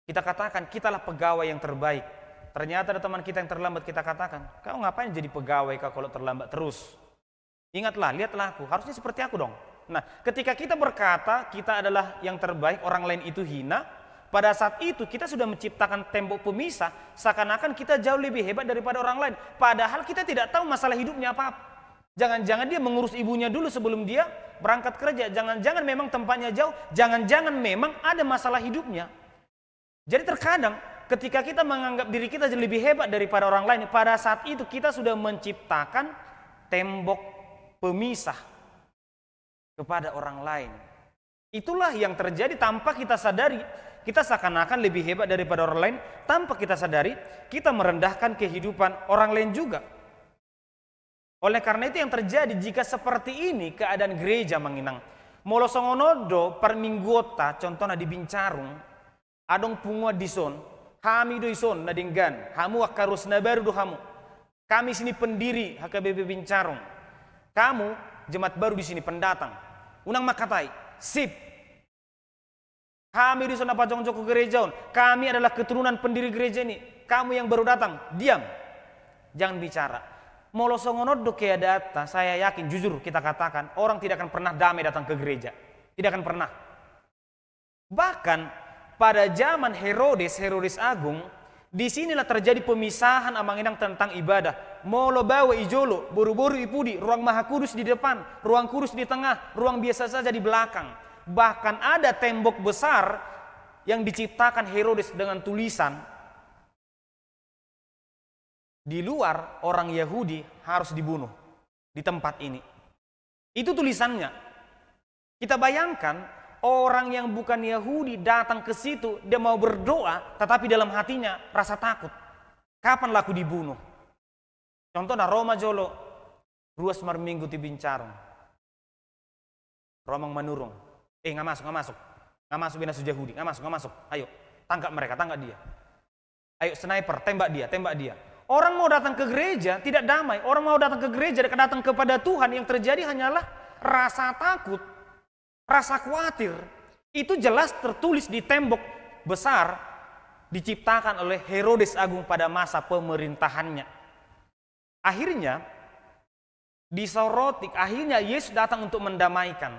Kita katakan kitalah pegawai yang terbaik. Ternyata ada teman kita yang terlambat, kita katakan, "Kau ngapain jadi pegawai kalau terlambat terus? Ingatlah, lihatlah aku, harusnya seperti aku dong." Nah, ketika kita berkata kita adalah yang terbaik, orang lain itu hina, pada saat itu kita sudah menciptakan tembok pemisah, seakan-akan kita jauh lebih hebat daripada orang lain. Padahal kita tidak tahu masalah hidupnya apa. Jangan-jangan dia mengurus ibunya dulu sebelum dia berangkat kerja. Jangan-jangan memang tempatnya jauh. Jangan-jangan memang ada masalah hidupnya. Jadi terkadang ketika kita menganggap diri kita lebih hebat daripada orang lain, pada saat itu kita sudah menciptakan tembok pemisah kepada orang lain. Itulah yang terjadi tanpa kita sadari. Kita seakan-akan lebih hebat daripada orang lain, tanpa kita sadari kita merendahkan kehidupan orang lain juga. Oleh karena itu yang terjadi jika seperti ini keadaan gereja Manginang. Molo songonodo per minggota contohnya di Bincarung, adong pungua dison, hami do ison na dinggan, hamu akarus na baru do hamu. Kami sini pendiri HKBP Bincarung. Kamu jemaat baru di sini pendatang. Unang makatai, sip. Kami di sana pajong joko gerejaun. Kami adalah keturunan pendiri gereja ini. Kamu yang baru datang, diam. Jangan bicara. Molo songonodo kaya data, saya yakin jujur kita katakan, orang tidak akan pernah damai datang ke gereja. Tidak akan pernah. Bahkan pada zaman Herodes Agung, disinilah terjadi pemisahan amanginang tentang ibadah. Molo bawa ijolo, buru-buru ipudi, ruang maha kudus di depan, ruang kudus di tengah, ruang biasa saja di belakang. Bahkan ada tembok besar yang diciptakan Herodes dengan tulisan, di luar orang Yahudi harus dibunuh di tempat ini. Itu tulisannya. Kita bayangkan orang yang bukan Yahudi datang ke situ, dia mau berdoa, tetapi dalam hatinya rasa takut. Kapan laku dibunuh? Contohnya Roma Jolo, ruas marminggu di Bincarung. Romang manurung. Nggak masuk binasa Yahudi, nggak masuk. Ayo, tangkap mereka, tangkap dia. Ayo sniper, tembak dia. Orang mau datang ke gereja tidak damai. Orang mau datang ke gereja datang kepada Tuhan, yang terjadi hanyalah rasa takut, rasa khawatir. Itu jelas tertulis di tembok besar diciptakan oleh Herodes Agung pada masa pemerintahannya. Akhirnya disoroti, akhirnya Yesus datang untuk mendamaikan.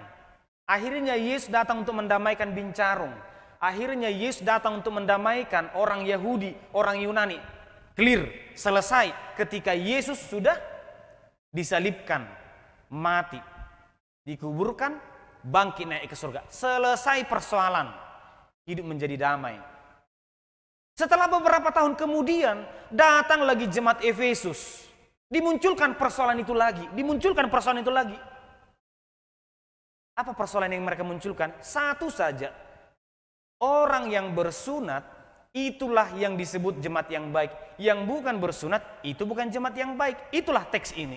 Akhirnya Yesus datang untuk mendamaikan Bincarung. Akhirnya Yesus datang untuk mendamaikan orang Yahudi, orang Yunani. Clear, selesai ketika Yesus sudah disalibkan, mati, dikuburkan, bangkit naik ke surga. Selesai persoalan, hidup menjadi damai. Setelah beberapa tahun kemudian, datang lagi jemaat Efesus. Dimunculkan persoalan itu lagi, Apa persoalan yang mereka munculkan? Satu saja. Orang yang bersunat, itulah yang disebut jemaat yang baik. Yang bukan bersunat, itu bukan jemaat yang baik. Itulah teks ini.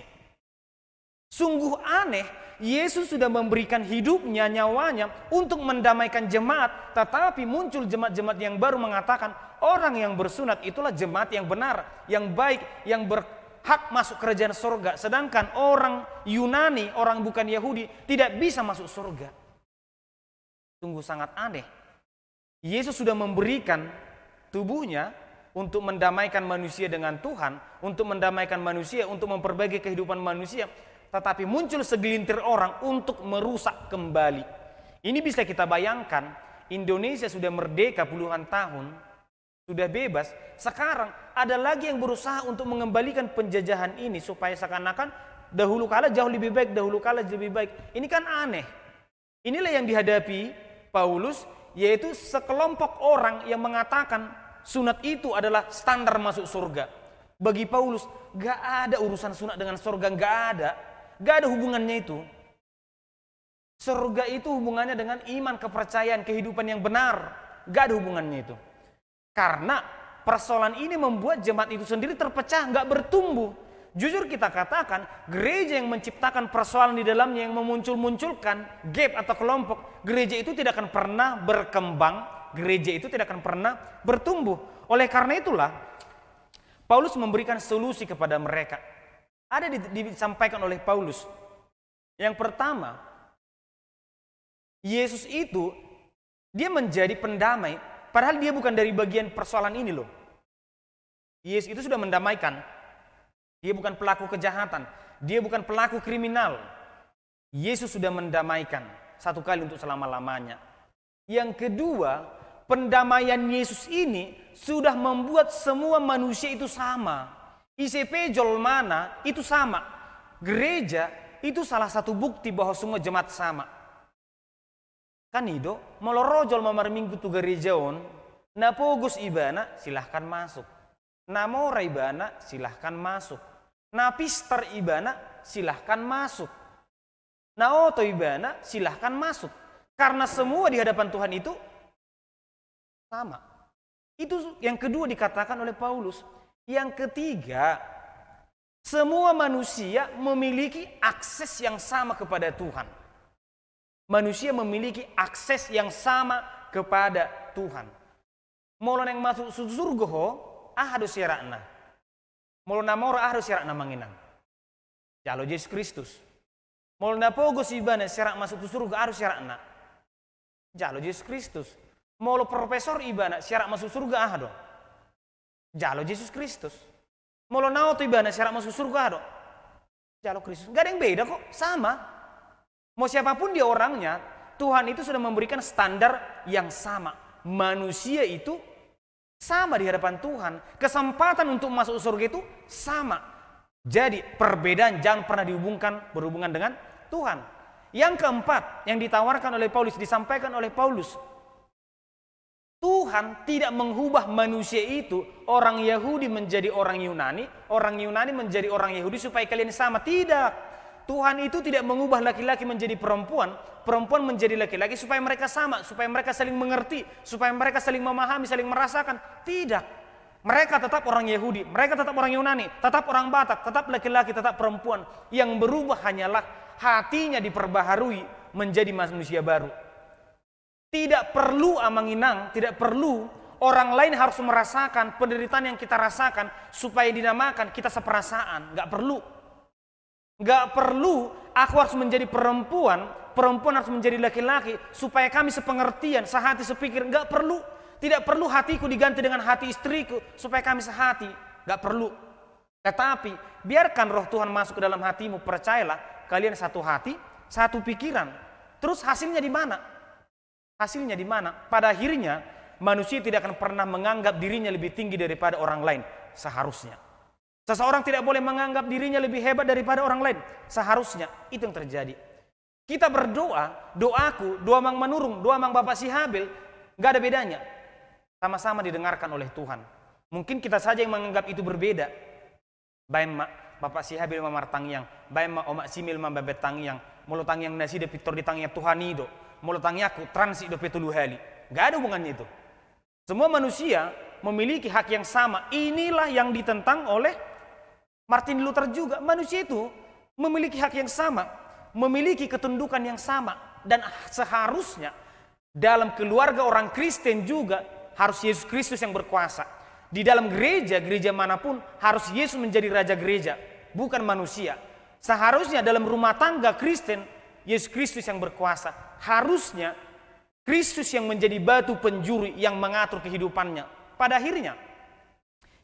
Sungguh aneh, Yesus sudah memberikan hidupnya, nyawanya untuk mendamaikan jemaat. Tetapi muncul jemaat-jemaat yang baru mengatakan, orang yang bersunat itulah jemaat yang benar, yang baik, yang berhak masuk kerajaan surga. Sedangkan orang Yunani, orang bukan Yahudi, tidak bisa masuk surga. Sungguh sangat aneh. Yesus sudah memberikan tubuhnya untuk mendamaikan manusia dengan Tuhan, untuk mendamaikan manusia, untuk memperbaiki kehidupan manusia. Tetapi muncul segelintir orang untuk merusak kembali. Ini bisa kita bayangkan, Indonesia sudah merdeka puluhan tahun, sudah bebas. Sekarang ada lagi yang berusaha untuk mengembalikan penjajahan ini supaya seakan-akan dahulu kala jauh lebih baik, dahulu kala lebih baik. Ini kan aneh. Inilah yang dihadapi Paulus, yaitu sekelompok orang yang mengatakan sunat itu adalah standar masuk surga. Bagi Paulus, gak ada urusan sunat dengan surga, gak ada hubungannya itu. Surga itu hubungannya dengan iman, kepercayaan, kehidupan yang benar. Gak ada hubungannya itu. Karena persoalan ini membuat jemaat itu sendiri terpecah, gak bertumbuh. Jujur kita katakan, gereja yang menciptakan persoalan di dalamnya, yang memunculkan gap atau kelompok, gereja itu tidak akan pernah berkembang, gereja itu tidak akan pernah bertumbuh. Oleh karena itulah, Paulus memberikan solusi kepada mereka. Ada disampaikan oleh Paulus. Yang pertama, Yesus itu, dia menjadi pendamai, padahal dia bukan dari bagian persoalan ini loh. Yesus itu sudah mendamaikan. Dia bukan pelaku kejahatan, dia bukan pelaku kriminal. Yesus sudah mendamaikan satu kali untuk selama-lamanya. Yang kedua, pendamaian Yesus ini sudah membuat semua manusia itu sama. ICP Jolmana itu sama. Gereja itu salah satu bukti bahwa semua jemaat sama. Kan itu, melorojol mamar minggu tu gerejaon, na pogus ibana silahkan masuk. Na mora ibana silahkan masuk. Na pister ibana silahkan masuk. Na oto ibana silahkan masuk. Karena semua di hadapan Tuhan itu sama. Itu yang kedua dikatakan oleh Paulus. Yang ketiga, semua manusia memiliki akses yang sama kepada Tuhan. Manusia memiliki akses yang sama kepada Tuhan. Mau yang masuk surga ho, harus siarakna. Mau namora harus siarakna manginang. Jalo Yesus Kristus. Mau napogos ibana siarak masuk surga harus siarakna. Jalo Yesus Kristus. Mau profesor ibana siarak masuk surga ahado. Jalo Yesus Kristus. Mau naoto ibana siarak masuk surga ahado. Jalo Kristus. Gak ada yang beda kok, sama. Mau siapapun dia orangnya, Tuhan itu sudah memberikan standar yang sama. Manusia itu sama di hadapan Tuhan. Kesempatan untuk masuk surga itu sama. Jadi perbedaan jangan pernah berhubungan dengan Tuhan. Yang keempat yang ditawarkan oleh Paulus, disampaikan oleh Paulus, Tuhan tidak mengubah manusia itu, orang Yahudi menjadi orang Yunani menjadi orang Yahudi supaya kalian sama. Tidak. Tuhan itu tidak mengubah laki-laki menjadi perempuan menjadi laki-laki supaya mereka sama, supaya mereka saling mengerti, supaya mereka saling memahami, saling merasakan. Tidak. Mereka tetap orang Yahudi, mereka tetap orang Yunani, tetap orang Batak, tetap laki-laki, tetap perempuan. Yang berubah hanyalah hatinya diperbaharui menjadi manusia baru. Tidak perlu amanginang, tidak perlu orang lain harus merasakan penderitaan yang kita rasakan supaya dinamakan kita seperasaan. Gak perlu. Gak perlu aku harus menjadi perempuan harus menjadi laki-laki supaya kami sepengertian, sehati, sepikir. Gak perlu. Tidak perlu hatiku diganti dengan hati istriku supaya kami sehati. Gak perlu. Tetapi biarkan roh Tuhan masuk ke dalam hatimu. Percayalah, kalian satu hati, satu pikiran. Terus hasilnya di mana? Hasilnya di mana? Pada akhirnya manusia tidak akan pernah menganggap dirinya lebih tinggi daripada orang lain. Seharusnya. Seseorang tidak boleh menganggap dirinya lebih hebat daripada orang lain. Seharusnya. Itu yang terjadi. Kita berdoa, doaku, doa Mang Manurung, doa Mang Bapak Si Habil, gak ada bedanya. Sama-sama didengarkan oleh Tuhan. Mungkin kita saja yang menganggap itu berbeda. Baik mak Bapak Si Habil mamar tangyang, baik mak omak simil mambabet tangyang, mulut tangyang nasi de pitor di tangyang Tuhan itu, mulut tangyaku transi do petulu hali. Gak ada hubungannya itu. Semua manusia memiliki hak yang sama. Inilah yang ditentang oleh Martin Luther juga. Manusia itu memiliki hak yang sama, memiliki ketundukan yang sama, dan seharusnya dalam keluarga orang Kristen juga harus Yesus Kristus yang berkuasa. Di dalam gereja manapun harus Yesus menjadi raja gereja, bukan manusia. Seharusnya dalam rumah tangga Kristen Yesus Kristus yang berkuasa. Harusnya Kristus yang menjadi batu penjuru yang mengatur kehidupannya. Pada akhirnya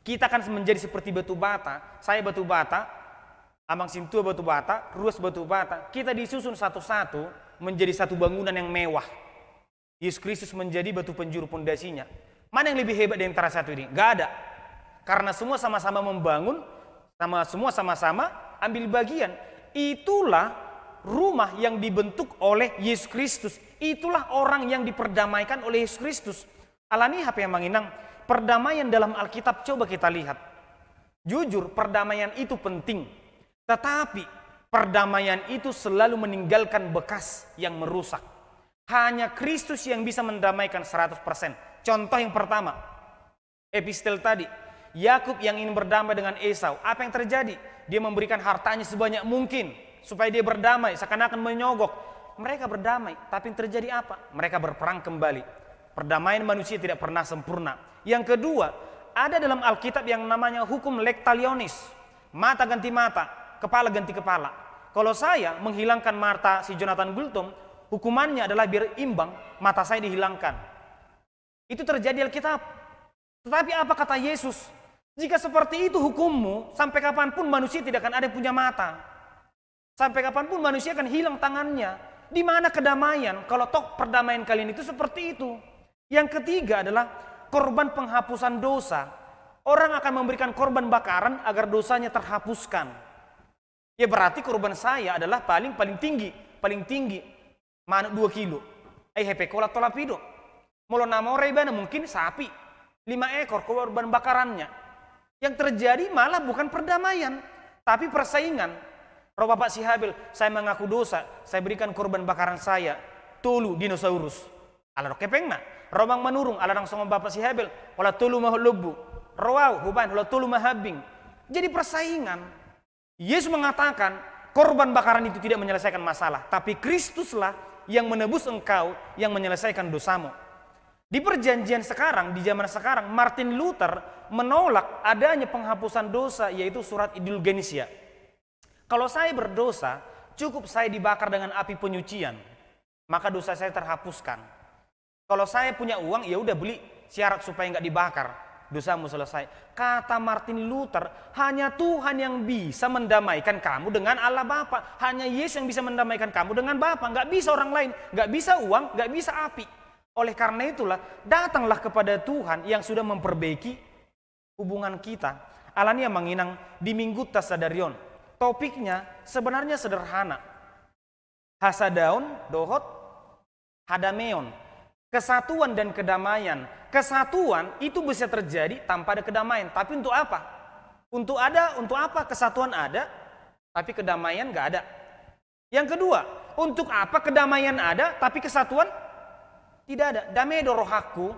kita akan menjadi seperti batu bata. Saya batu bata, Amang Sintua batu bata, Ruas batu bata. Kita disusun satu-satu menjadi satu bangunan yang mewah. Yesus Kristus menjadi batu penjuru pondasinya. Mana yang lebih hebat di antara satu ini? Gak ada. Karena semua sama-sama membangun, semua sama-sama ambil bagian. Itulah rumah yang dibentuk oleh Yesus Kristus. Itulah orang yang diperdamaikan oleh Yesus Kristus. Alami apa yang menginang? Perdamaian dalam Alkitab coba kita lihat. Jujur, perdamaian itu penting. Tetapi perdamaian itu selalu meninggalkan bekas yang merusak. Hanya Kristus yang bisa mendamaikan 100%. Contoh yang pertama, epistel tadi. Yakub yang ingin berdamai dengan Esau. Apa yang terjadi? Dia memberikan hartanya sebanyak mungkin supaya dia berdamai, seakan-akan menyogok. Mereka berdamai, tapi yang terjadi apa? Mereka berperang kembali. Perdamaian manusia tidak pernah sempurna. Yang kedua, ada dalam Alkitab yang namanya hukum lex talionis. Mata ganti mata, kepala ganti kepala. Kalau saya menghilangkan mata si Jonathan Gultom, hukumannya adalah biar imbang, mata saya dihilangkan. Itu terjadi Alkitab. Tetapi apa kata Yesus? Jika seperti itu hukummu, sampai kapanpun manusia tidak akan ada yang punya mata. Sampai kapanpun manusia akan hilang tangannya. Di mana kedamaian kalau toh perdamaian kalian itu seperti itu? Yang ketiga adalah korban penghapusan dosa. Orang akan memberikan korban bakaran agar dosanya terhapuskan. Ya berarti korban saya adalah paling tinggi. Mana 2 kilo. Hepe kola tolapido. Molo namore ibana mungkin sapi 5 ekor korban bakarannya. Yang terjadi malah bukan perdamaian, tapi persaingan. Roh Bapak Si Habil, saya mengaku dosa, saya berikan korban bakaran saya, tulu dinosaurus. Ala kepengna. Roh Mang Manurung, ala nang sama Bapak Si Habil, wala tulu mahlubu. Roau huban, wala tulu mahabing. Jadi persaingan. Yesus mengatakan korban bakaran itu tidak menyelesaikan masalah, tapi Kristuslah yang menebus engkau, yang menyelesaikan dosamu. Di perjanjian sekarang, di zaman sekarang, Martin Luther menolak adanya penghapusan dosa, yaitu surat indulgensia. Kalau saya berdosa, cukup saya dibakar dengan api penyucian, maka dosa saya terhapuskan. Kalau saya punya uang, ya udah beli syarat supaya nggak dibakar, dosamu selesai. Kata Martin Luther, hanya Tuhan yang bisa mendamaikan kamu dengan Allah Bapa. Hanya Yesus yang bisa mendamaikan kamu dengan Bapa. Nggak bisa orang lain, nggak bisa uang, nggak bisa api. Oleh karena itulah, datanglah kepada Tuhan yang sudah memperbaiki hubungan kita. Alania menginang di Minggu Tasadarion. Topiknya sebenarnya sederhana. Hasadaun, dohot, hadameon. Kesatuan dan kedamaian. Kesatuan itu bisa terjadi tanpa ada kedamaian. Tapi untuk apa? Untuk apa kesatuan ada, tapi kedamaian nggak ada. Yang kedua, untuk apa kedamaian ada, tapi kesatuan tidak ada. Damai dorohaku,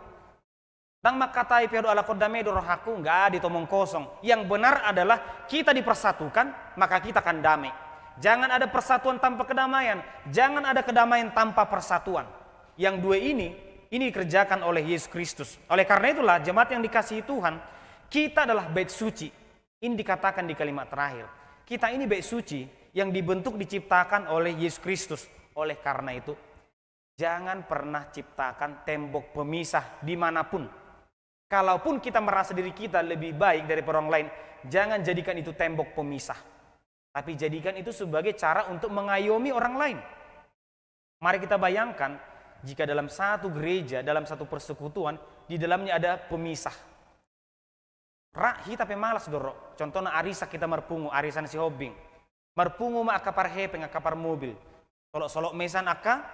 Nang makatai pero ala ko damai dorohaku, nggak ada ditomong kosong. Yang benar adalah kita dipersatukan, maka kita akan damai. Jangan ada persatuan tanpa kedamaian. Jangan ada kedamaian tanpa persatuan. Yang dua ini dikerjakan oleh Yesus Kristus. Oleh karena itulah jemaat yang dikasihi Tuhan, kita adalah bait suci. Ini dikatakan di kalimat terakhir. Kita ini bait suci yang dibentuk diciptakan oleh Yesus Kristus. Oleh karena itu, Jangan pernah ciptakan tembok pemisah dimanapun. Kalaupun kita merasa diri kita lebih baik daripada orang lain, jangan jadikan itu tembok pemisah. Tapi jadikan itu sebagai cara untuk mengayomi orang lain. Mari kita bayangkan, jika dalam satu gereja, dalam satu persekutuan, di dalamnya ada pemisah. Kita pemalas dorok. Contohnya arisa kita merpungu, arisan si hobing. Merpungu ma akapar hepeng, akapar mobil. Solok-solok mesan aka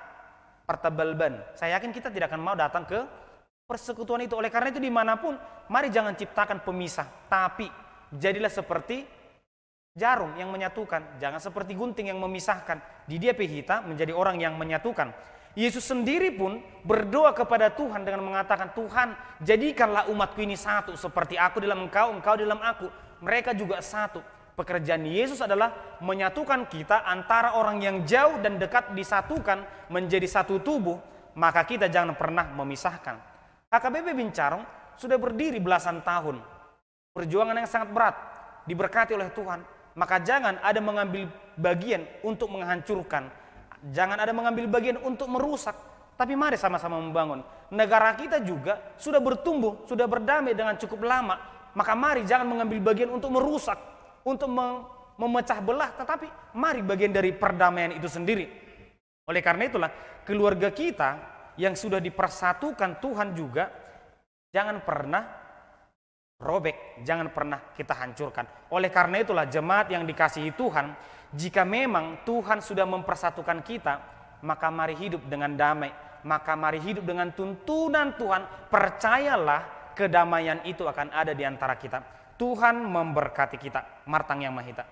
pertebal ban. Saya yakin kita tidak akan mau datang ke persekutuan itu. Oleh karena itu dimanapun, mari jangan ciptakan pemisah. Tapi jadilah seperti jarum yang menyatukan. Jangan seperti gunting yang memisahkan. Di dia kita menjadi orang yang menyatukan. Yesus sendiri pun berdoa kepada Tuhan dengan mengatakan, Tuhan, jadikanlah umatku ini satu, seperti aku dalam engkau, engkau dalam aku. Mereka juga satu. Pekerjaan Yesus adalah menyatukan kita antara orang yang jauh dan dekat, disatukan menjadi satu tubuh. Maka kita jangan pernah memisahkan. HKBP Bincarong sudah berdiri belasan tahun. Perjuangan yang sangat berat, diberkati oleh Tuhan. Maka jangan ada mengambil bagian untuk menghancurkan. Jangan ada mengambil bagian untuk merusak, tapi mari sama-sama membangun. Negara kita juga sudah bertumbuh, sudah berdamai dengan cukup lama. Maka mari jangan mengambil bagian untuk merusak, untuk memecah belah, tetapi mari bagian dari perdamaian itu sendiri. Oleh karena itulah, keluarga kita yang sudah dipersatukan Tuhan juga, jangan pernah robek, jangan pernah kita hancurkan. Oleh karena itulah, jemaat yang dikasihi Tuhan, jika memang Tuhan sudah mempersatukan kita, maka mari hidup dengan damai. Maka mari hidup dengan tuntunan Tuhan. Percayalah, kedamaian itu akan ada di antara kita. Tuhan memberkati kita. Martang yang mahita.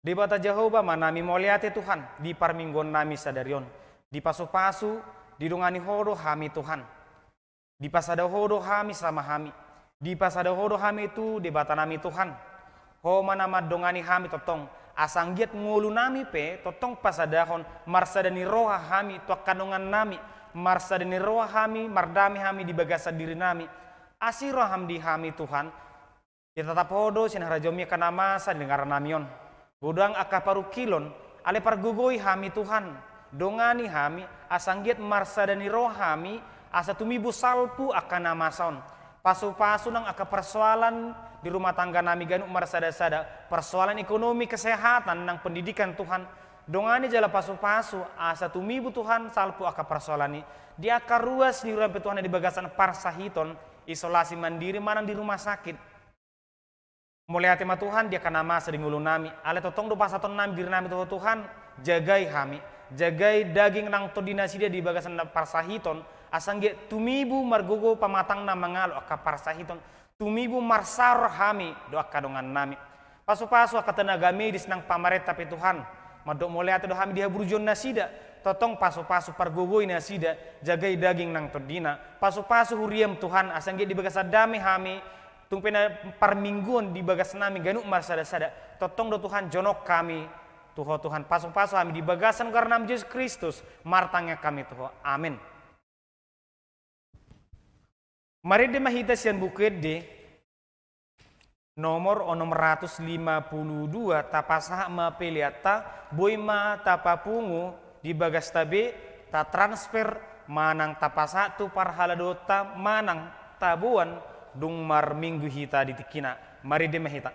Di bata Jehovah manami moliate Tuhan. Di parminggon nami sadarion. Di pasu-pasu, di dungani hodo hami Tuhan. Di pasada hodo hami sama hami. Di pasada hodo hami itu di bata nami Tuhan. Homa nama dongani hami totong asanggiat ngulu nami pe totong pasadahon marsadani roha hami tuak kanongan nami marsadani roha hami mardami hami di bagasa diri nami asiro hamdi hami Tuhan kita tetap hodo sinarajomi kanamasa dengar namion budang akaparu kilon ale pargugoi hami Tuhan dongani hami asanggiat marsadani roha hami asa tumibu salpu akan namason pasu-pasu nang aka persoalan di rumah tangga nami ganu marsada-sada persoalan ekonomi kesehatan nang pendidikan Tuhan dongani jala pasu-pasu asa tumibu Tuhan salpu aka persoalan ni di akar ruas di rumah Tuhan di bagasan parsahiton isolasi mandiri manang di rumah sakit mulai hati Tuhan dia kana masa di ngulu nami ale totong do pasaton nami diri nami Tuhan jagai hami jagai daging nang todinasi dia di bagasan parsahiton asangge tumibu margogo pamatang na mangalo aka parsahiton tumibu marsar hami doa kadongan nami pasu-pasu aka tenaga medis nang pamareta pe Tuhan madok mulai ate do hami dia burjon nasida totong pasu-pasu pargogoi nasida jagai daging nang todina pasu-pasu huriem Tuhan asangge di bagasa dame hami tungpena parmingguan di bagas nami ganuk marsada-sada totong do Tuhan jonok kami Tuhan pasu-pasu kami di bagasan karena nama Yesus Kristus martangnya kami Tuhan amin. Mari di mahita sian bukit de nomor 652 tapasah ma peliata boima tapapungu di bagas tabe ta transfer manang tapasah tu parhaladota manang tabuan dung mar minggu hita di tikina mari di mahita.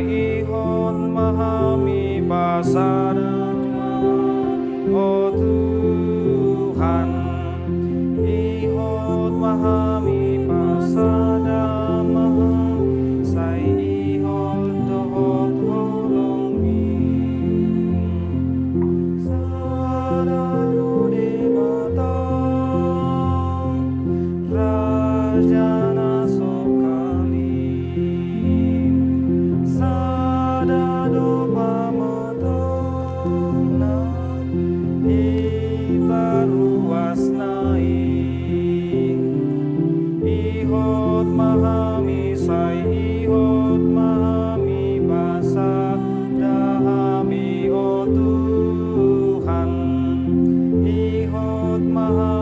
Ihon mahami basana oh Tuhan ihon mahami basana maham sai ihon dohot holongi sadadu di batang rajana sokali sadado pamatana ibaruasnai ihot mahami sai ihot mahami basa dahami o Tuhan ihot mahami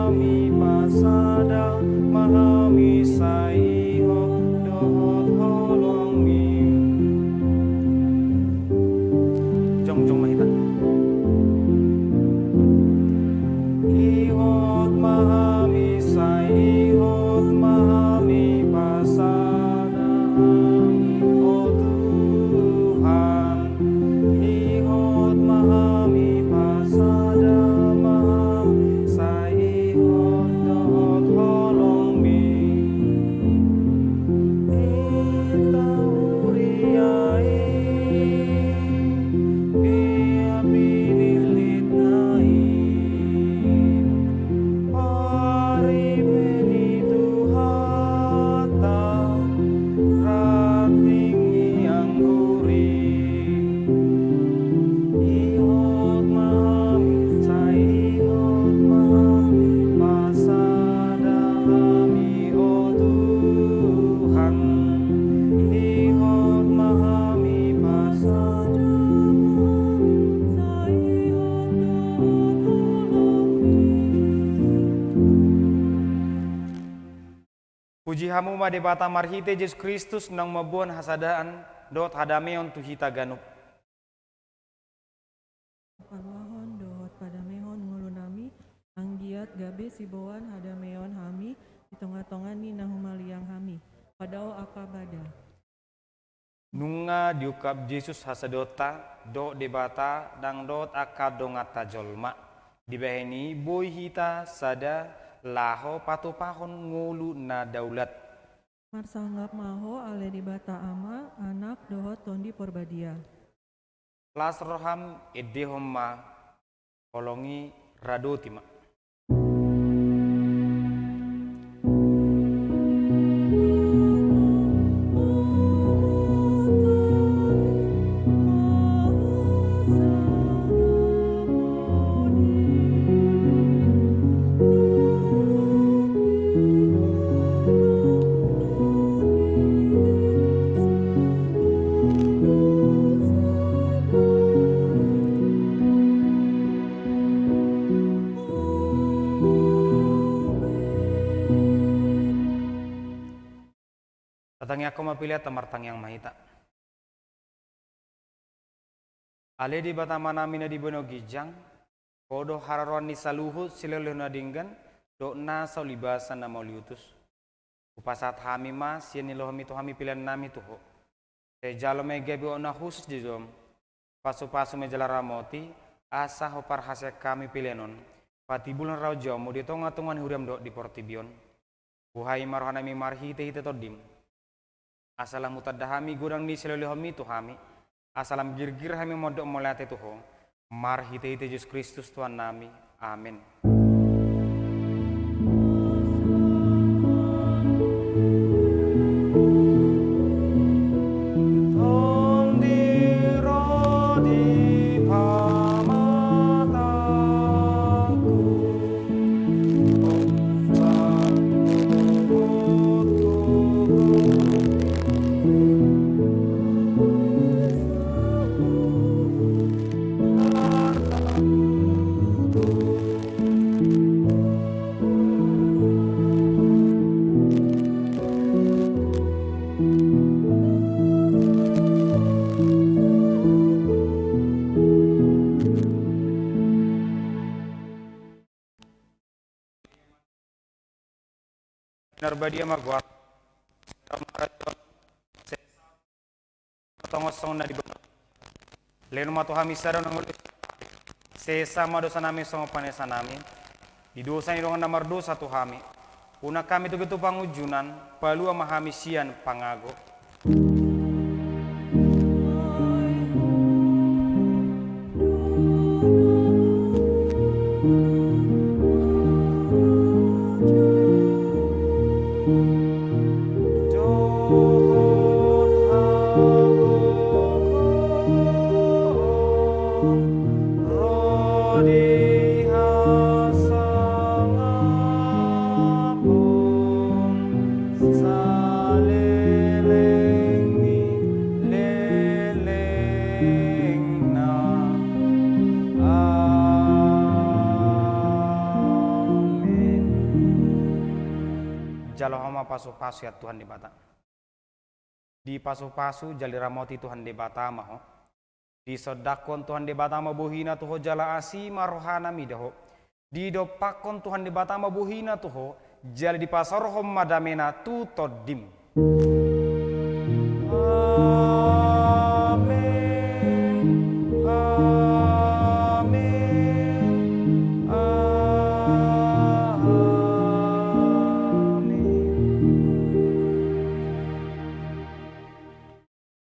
Puji hamu ma debata marhite Yesus Kristus nang mabuan hasadaan dot hadameon tu hita ganup. Parmahon dohot pada mehon ngulunami anggiat gabe siboan hadameon hami di tengah-tengah ni nahumaliang hami padao akabada. Nunga diukap Yesus hasadota do debata dang dot akadongata jolma dibaheni boy hita sada laho patupahon ngulu na daulat. Marsanggap maho ale di bata ama anak dohot tondi porbadia. Las roham edehomma kolongi radotima. Tatangnya aku mapilih tamartang yang mahita. Ale di batama namina di bono gijang, kodo hararon ni saluhut silelo na dinggan, do na sa libasan na mauliutus. Upasat hami ma siya nilo hami to hami pilihan nami tuho. Te jalo me gebi ona khusus di dom. Pasu-pasu me jala ramoti, asa ho parhasya kami pilihanon. Pati bulan rau jomo di tonga-tongan huriam do di portibion. Buhai marhanami marhite hite todim. Asalam mutadahami gurang ni selolehami tuhami. Asalam girgir hami modok molate tuho. Marhite hite Yesus Kristus Tuhan nami. Amin. Narbadia magwat tongosong na di bono leno mato hami saro nang ulit sesama dosa nami sama panesa nami di dosa ni rongan namar dosa tu hami una kami tu gitu pangujunan palu ama hami sian pangago. Jalohama pasu-pasu ya Tuhan di bata. Di pasu-pasu jali ramoti Tuhan di bata maho. Di sodakon Tuhan di bata mabuhina tuho jala asima rohana midaho. Di dopakon Tuhan di bata mabuhina tuho jali di pasarhom madamena tu todim.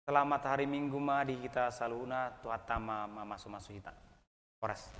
Selamat hari Minggu ma di kita saluna tuatama mama sumasu hita. Oras.